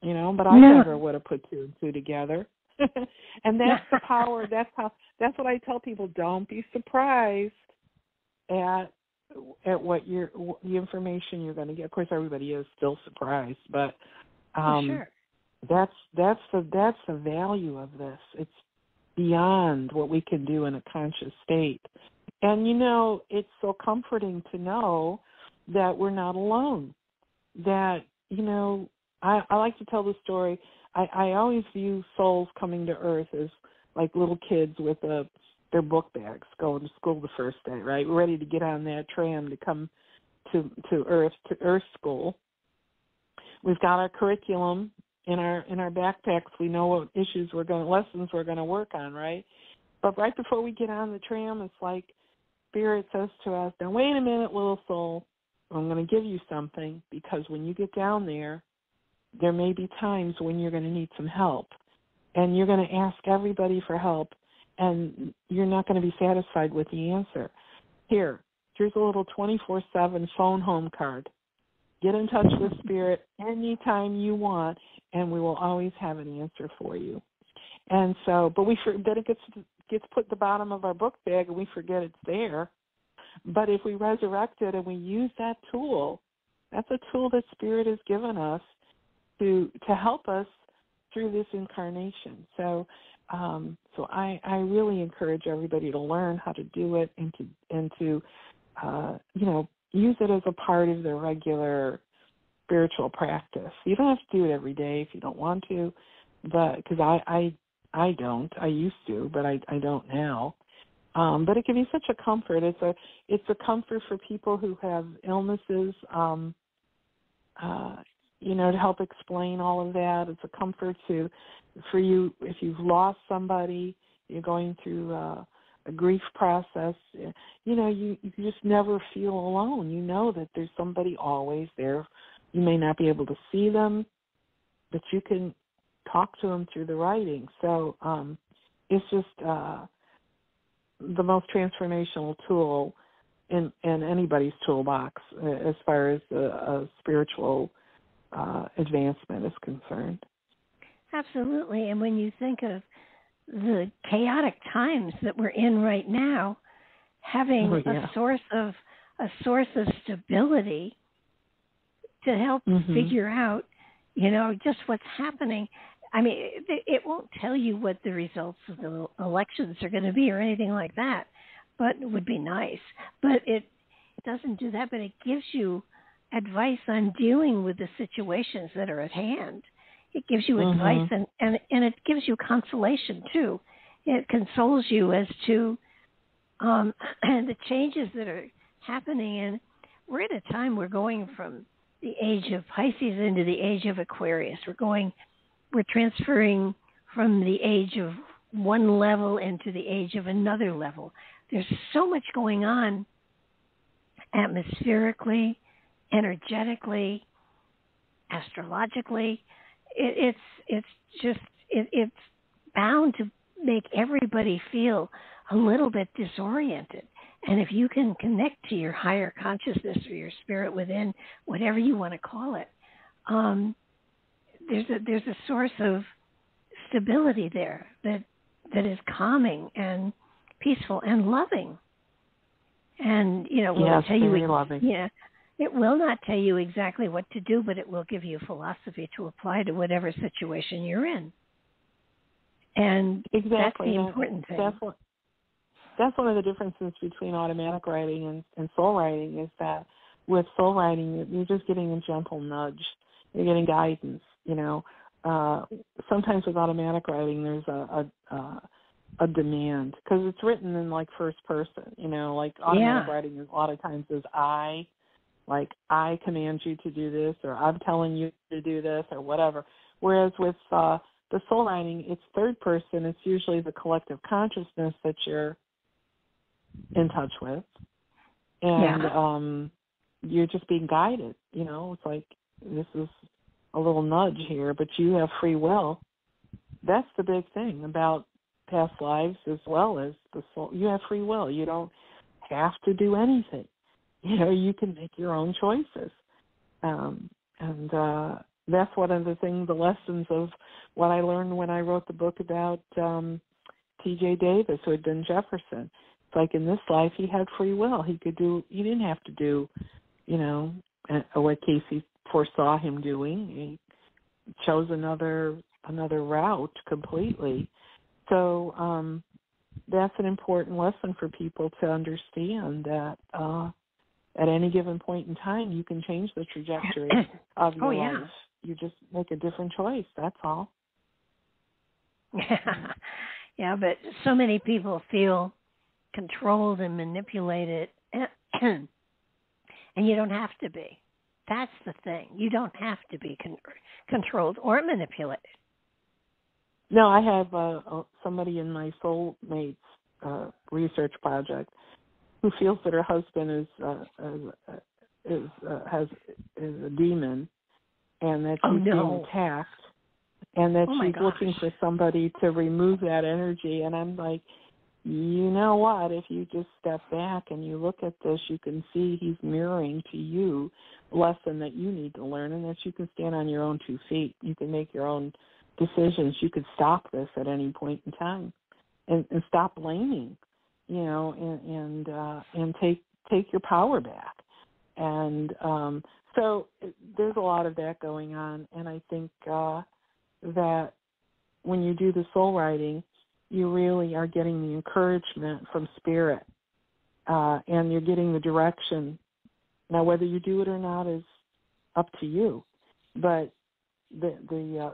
But I never would have put two and two together. And that's the power. That's what I tell people. Don't be surprised at what the information you're going to get. Of course, everybody is still surprised, but that's the value of this. It's beyond what we can do in a conscious state. And it's so comforting to know that we're not alone. That I like to tell the story. I always view souls coming to Earth as like little kids with their book bags going to school the first day, right? We're ready to get on that tram to come to Earth school. We've got our curriculum in our backpacks. We know what lessons we're going to work on, right? But right before we get on the tram, it's like Spirit says to us, now wait a minute, little soul, I'm going to give you something, because when you get down there may be times when you're going to need some help, and you're going to ask everybody for help, and you're not going to be satisfied with the answer. Here's a little 24/7 phone home card. Get in touch with Spirit anytime you want, and we will always have an answer for you. And so, but it gets put at the bottom of our book bag, and we forget it's there. But if we resurrect it and we use that tool, that's a tool that Spirit has given us to help us through this incarnation. So I really encourage everybody to learn how to do it and to use it as a part of their regular spiritual practice. You don't have to do it every day if you don't want to, but because I don't. I used to, but I don't now. But it can be such a comfort. It's a comfort for people who have illnesses. To help explain all of that. It's a comfort for you if you've lost somebody, you're going through a grief process. You just never feel alone. You know that there's somebody always there. You may not be able to see them, but you can talk to them through the writing. So it's just the most transformational tool in anybody's toolbox as far as a spiritual advancement is concerned. Absolutely. And when you think of the chaotic times that we're in right now, having a source of stability to help figure out, just what's happening. I mean, it won't tell you what the results of the elections are going to be or anything like that, but it would be nice. But doesn't do that, but it gives you advice on dealing with the situations that are at hand. It gives you advice, and it gives you consolation, too. It consoles you as to the changes that are happening. And we're at a time we're going from the age of Pisces into the age of Aquarius. We're transferring from the age of one level into the age of another level. There's so much going on atmospherically, energetically, astrologically. It's bound to make everybody feel a little bit disoriented. And if you can connect to your higher consciousness or your spirit within, whatever you want to call it, there's a source of stability there that is calming and peaceful and loving. And, will tell you, loving. Yeah, it will not tell you exactly what to do, but it will give you philosophy to apply to whatever situation you're in. And exactly. That's the important thing. That's one of the differences between automatic writing and soul writing, is that with soul writing, you're just getting a gentle nudge. You're getting guidance, Sometimes with automatic writing, there's a demand, because it's written in like first person, like automatic writing a lot of times is I command you to do this, or I'm telling you to do this, or whatever. Whereas with the soul writing, it's third person. It's usually the collective consciousness that you're in touch with, and you're just being guided. It's like, this is a little nudge here, but you have free will. That's the big thing about past lives as well as the soul. You have free will. You don't have to do anything. You can make your own choices. And that's one of the lessons of what I learned when I wrote the book about T.J. Davis, who had been Jefferson. It's like, in this life, he had free will. He didn't have to do, what Casey foresaw him doing. He chose another route completely. So that's an important lesson for people to understand, that at any given point in time, you can change the trajectory of your life. You just make a different choice. That's all. Yeah, but so many people feel controlled and manipulated, and you don't have to be. That's the thing. You don't have to be controlled or manipulated. No, I have somebody in my soulmates research project who feels that her husband is a demon, and that she's being attacked, and that she's looking for somebody to remove that energy. And I'm like, you know what? If you just step back and you look at this, you can see he's mirroring to you a lesson that you need to learn, and that you can stand on your own 2 feet. You can make your own decisions. You could stop this at any point in time, and stop blaming, and take your power back. And so there's a lot of that going on, and I think that when you do the soul writing, you really are getting the encouragement from spirit, and you're getting the direction. Now, whether you do it or not is up to you, but the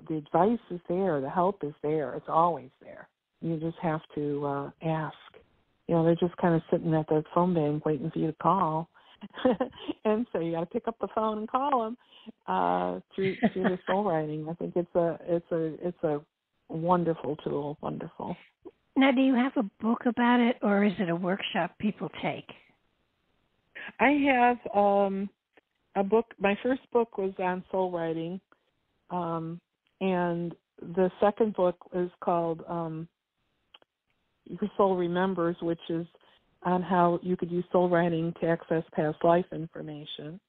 advice is there, the help is there, it's always there. You just have to ask. They're just kind of sitting at that phone bank waiting for you to call, and so you got to pick up the phone and call them through the soul writing. I think it's a wonderful tool. Wonderful. Now, do you have a book about it, or is it a workshop people take? I have a book. My first book was on soul writing, and the second book is called Your Soul Remembers, which is on how you could use soul writing to access past life information.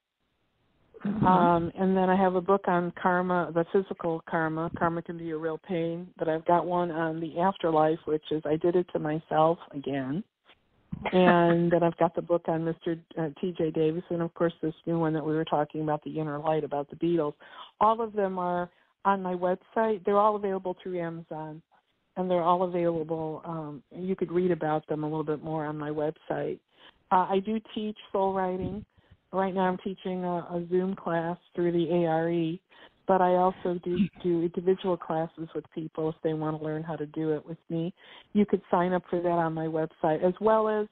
And then I have a book on karma, the physical karma. Karma can be a real pain, but I've got one on the afterlife, which is I did it to myself again. And then I've got the book on Mr. T.J. Davis, and of course this new one that we were talking about, The Inner Light, about the Beatles. All of them are on my website. They're all available through Amazon. and they're all available. You could read about them a little bit more on my website. I do teach soul writing. Right now I'm teaching a Zoom class through the ARE, but I also do individual classes with people if they want to learn how to do it with me. You could sign up for that on my website, as well as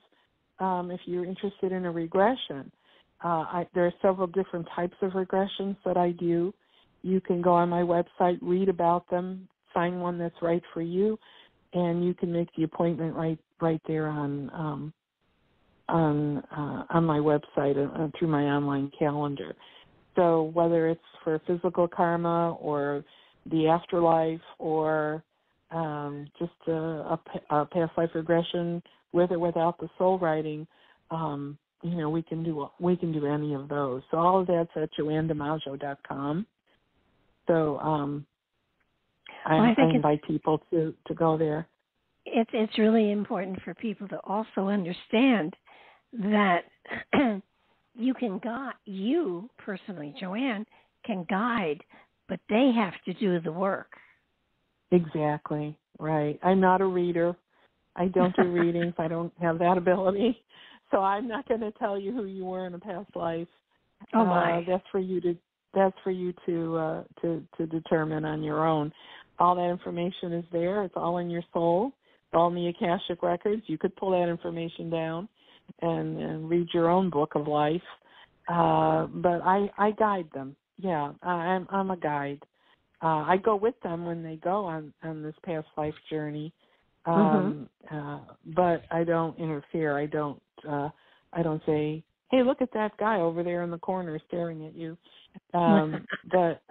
if you're interested in a regression. There are several different types of regressions that I do. You can go on my website, read about them, find one that's right for you, and you can make the appointment right there on my website through my online calendar. So whether it's for physical karma or the afterlife or just a past life regression with or without the soul writing, we can do any of those. So all of that's at JoanneDiMaggio.com. So I invite people to go there. It's really important for people to also understand that you personally, Joanne, can guide, but they have to do the work. Exactly, right. I'm not a reader. I don't do readings. I don't have that ability. So I'm not going to tell you who you were in a past life. Oh my! That's for you to determine on your own. All that information is there. It's all in your soul. It's all in the Akashic records. You could pull that information down and read your own book of life. But I guide them. Yeah, I'm a guide. I go with them when they go on this past life journey. But I don't interfere. I don't say, hey, look at that guy over there in the corner staring at you. But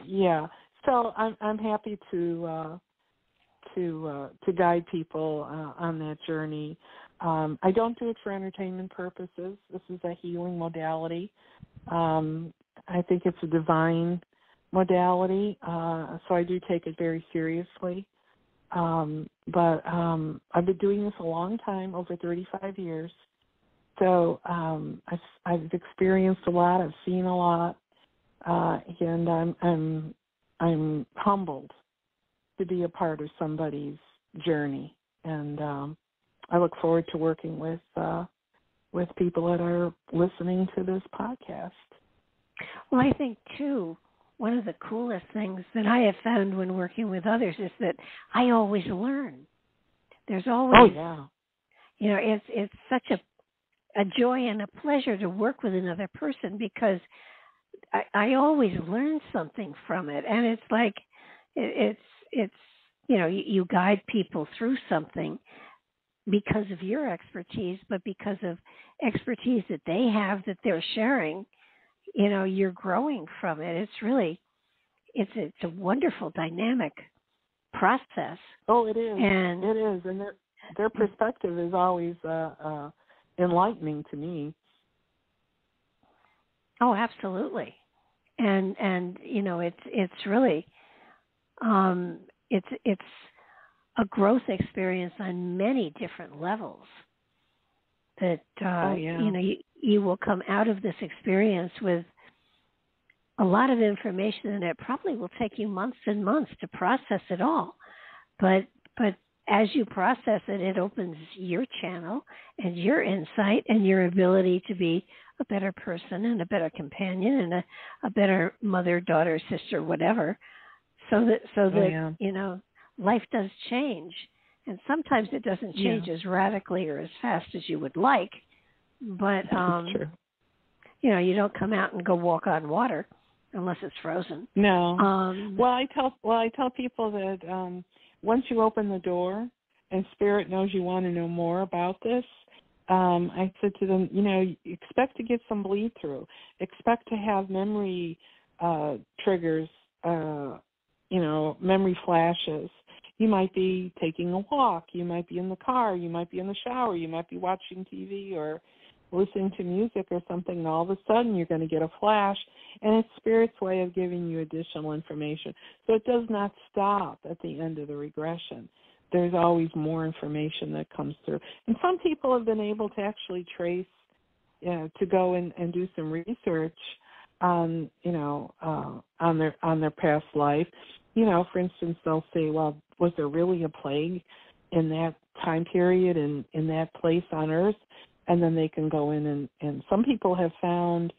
yeah, so I'm happy to guide people on that journey. I don't do it for entertainment purposes. This is a healing modality. I think it's a divine modality, so I do take it very seriously. But I've been doing this a long time, over 35 years. So I've experienced a lot. I've seen a lot, and I'm humbled to be a part of somebody's journey. And I look forward to working with people that are listening to this podcast. Well, I think too, one of the coolest things that I have found when working with others is that I always learn. There's always, it's such a joy and a pleasure to work with another person because I always learn something from it. And it's like, you guide people through something because of your expertise, but because of expertise that they have that they're sharing, you're growing from it. It's really, it's a wonderful dynamic process. Oh, it is. And it is. And their perspective is always enlightening to me. Oh, absolutely. And it's really, it's a growth experience on many different levels that, you will come out of this experience with a lot of information, and it probably will take you months and months to process it all. But as you process it, it opens your channel and your insight and your ability to be a better person and a better companion and a better mother, daughter, sister, whatever. So that life does change. And sometimes it doesn't change as radically or as fast as you would like. But, true. You don't come out and go walk on water unless it's frozen. No. Well, I tell people that once you open the door and Spirit knows you want to know more about this, I said to them, expect to get some bleed through. Expect to have memory triggers, memory flashes. You might be taking a walk. You might be in the car. You might be in the shower. You might be watching TV or listening to music or something, and all of a sudden you're going to get a flash, and it's Spirit's way of giving you additional information. So it does not stop at the end of the regression. There's always more information that comes through. And some people have been able to actually trace, to go and do some research on their past life. for instance, they'll say, well, was there really a plague in that time period and in that place on Earth? And then they can go in and some people have found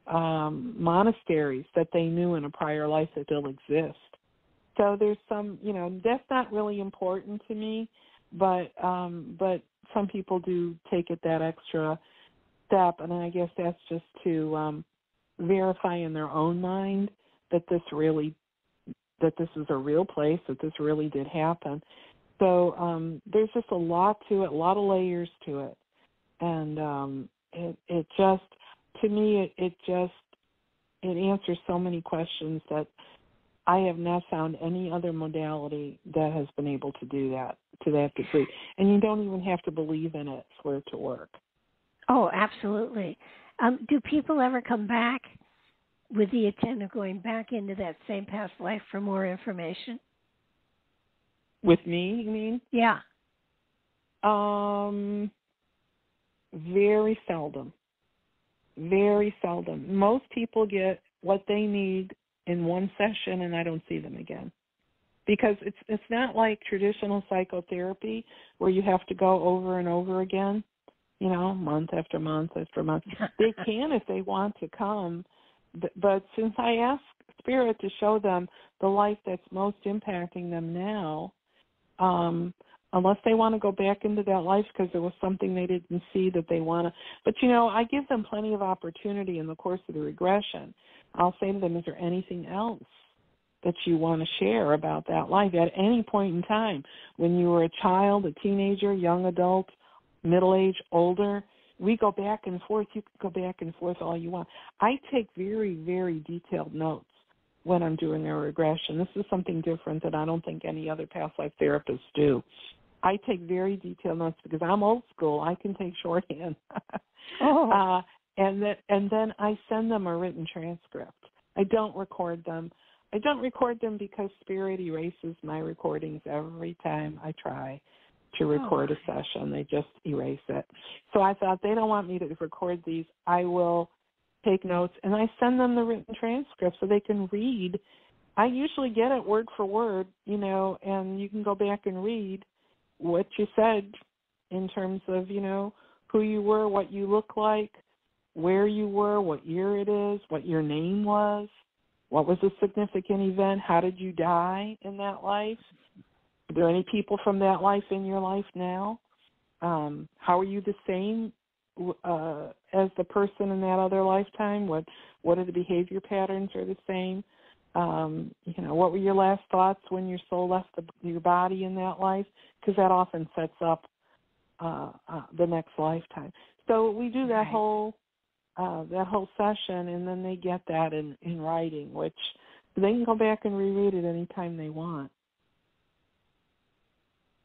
monasteries that they knew in a prior life that still exist. So there's some, that's not really important to me, but some people do take it that extra step, and I guess that's just to verify in their own mind that this is a real place, that this really did happen. So there's just a lot to it, a lot of layers to it, and it just, to me, it answers so many questions that I have not found any other modality that has been able to do that to that degree. And you don't even have to believe in it for it to work. Oh, absolutely. Do people ever come back with the intent of going back into that same past life for more information? With me, you mean? Yeah. Very seldom. Very seldom. Most people get what they need in one session, and I don't see them again. Because it's not like traditional psychotherapy where you have to go over and over again, month after month after month. They can if they want to come, but since I ask Spirit to show them the life that's most impacting them now, unless they want to go back into that life because there was something they didn't see that they want to. But, I give them plenty of opportunity in the course of the regression. I'll say to them, is there anything else that you want to share about that life at any point in time? When you were a child, a teenager, young adult, middle age, older, we go back and forth. You can go back and forth all you want. I take very, very detailed notes when I'm doing a regression. This is something different that I don't think any other past life therapists do. I take very detailed notes because I'm old school. I can take shorthand. And then I send them a written transcript. I don't record them. I don't record them because Spirit erases my recordings every time I try to record a session. They just erase it. So I thought, they don't want me to record these. I will take notes, and I send them the written transcript so they can read. I usually get it word for word, and you can go back and read what you said in terms of, who you were, what you look like, where you were, what year it is, what your name was, what was a significant event, how did you die in that life, are there any people from that life in your life now, how are you the same as the person in that other lifetime, what are the behavior patterns are the same, what were your last thoughts when your soul left your body in that life, because that often sets up the next lifetime. So we do that whole session, and then they get that in writing, which they can go back and reread it anytime they want.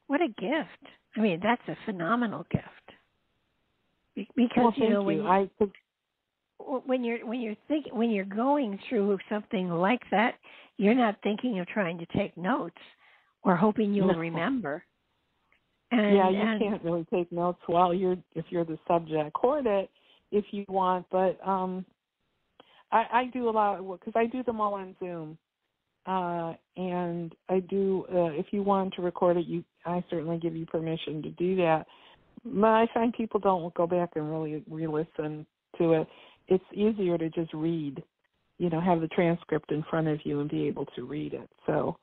What a gift! I mean, that's a phenomenal gift. Because when you're going through something like that, you're not thinking of trying to take notes or hoping you'll remember. And, you can't really take notes if you're the subject. Record it if you want, but I do a lot because I do them all on Zoom, and I do. If you want to record it, I certainly give you permission to do that. But I find people don't go back and really re-listen to it. It's easier to just read, have the transcript in front of you and be able to read it. So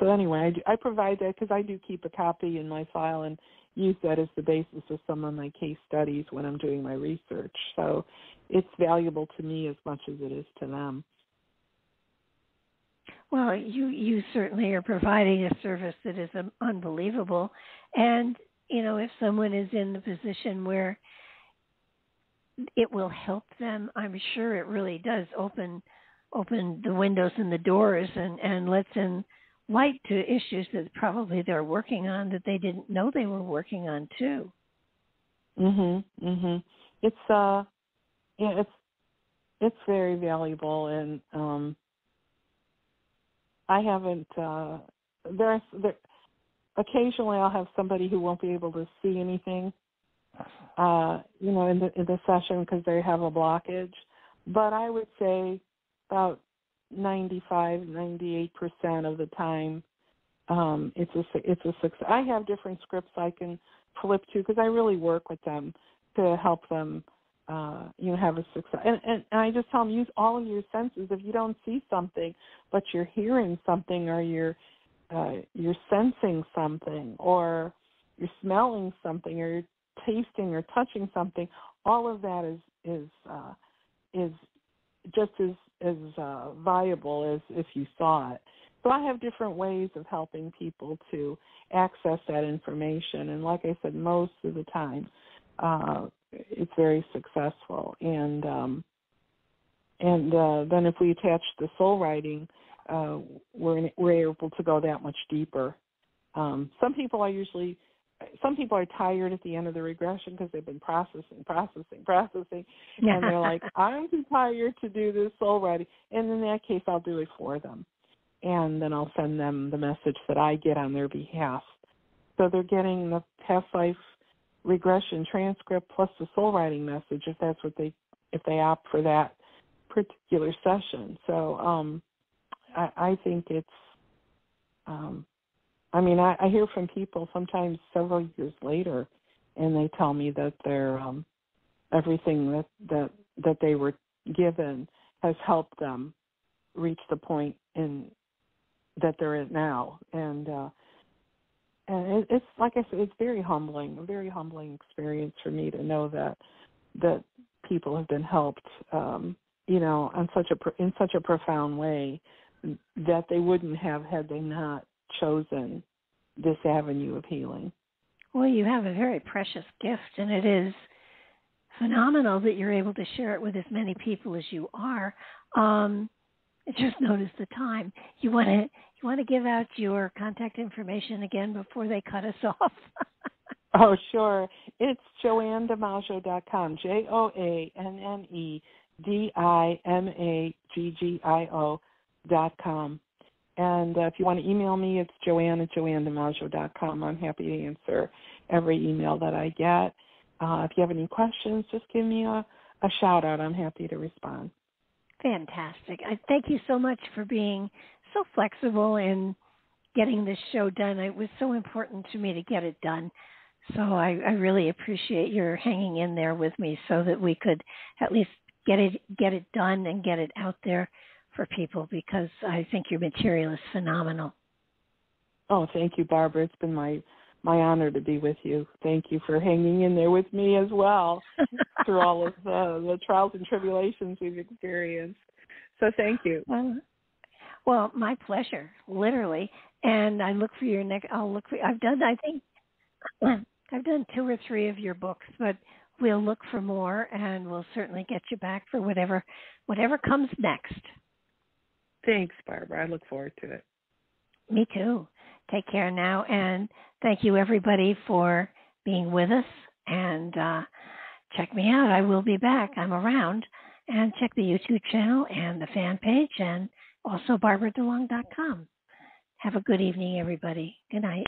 anyway, I provide that because I do keep a copy in my file and use that as the basis of some of my case studies when I'm doing my research. So it's valuable to me as much as it is to them. Well, you certainly are providing a service that is unbelievable. And, if someone is in the position where it will help them, I'm sure it really does open the windows and the doors and lets in light to issues that probably they're working on that they didn't know they were working on too. It's very valuable, and I haven't. Occasionally, I'll have somebody who won't be able to see anything, in the session because they have a blockage. But I would say about 98% of the time, it's a success. I have different scripts I can flip to because I really work with them to help them, have a success. And I just tell them, use all of your senses. If you don't see something, but you're hearing something, or you're sensing something, or you're smelling something, or you're tasting or touching something, all of that is just as viable as if you saw it. So I have different ways of helping people to access that information, and like I said, most of the time it's very successful. And then if we attach the soul writing, we're able to go that much deeper. Some people are tired at the end of the regression because they've been processing, and they're like, I'm too tired to do this soul writing. And in that case, I'll do it for them. And then I'll send them the message that I get on their behalf. So they're getting the past life regression transcript plus the soul writing message if they opt for that particular session. So I think it's I hear from people sometimes several years later, and they tell me that their everything that they were given has helped them reach the point that they're at now. And it's like I said, it's very humbling, a very humbling experience for me to know that people have been helped, in such a profound way that they wouldn't have had they not chosen this avenue of healing. Well, you have a very precious gift, and it is phenomenal that you're able to share it with as many people as you are. I just noticed the time. You want to give out your contact information again before they cut us off? Oh, sure. It's JoanneDimaggio.com, JoanneDimaggio.com. And if you want to email me, it's Joanne@JoanneDimaggio.com. I'm happy to answer every email that I get. If you have any questions, just give me a shout out. I'm happy to respond. Fantastic. I thank you so much for being so flexible in getting this show done. It was so important to me to get it done. So I really appreciate your hanging in there with me so that we could at least get it done and get it out there for people, because I think your material is phenomenal. Oh, thank you, Barbara. It's been my honor to be with you. Thank you for hanging in there with me as well through all of the trials and tribulations we've experienced. So thank you. Well, my pleasure, literally. And I look for your next. I've done 2 or 3 of your books, but we'll look for more, and we'll certainly get you back for whatever comes next. Thanks, Barbara. I look forward to it. Me too. Take care now, and thank you, everybody, for being with us. And check me out. I will be back. I'm around. And check the YouTube channel and the fan page, and also BarbaraDeLong.com. Have a good evening, everybody. Good night.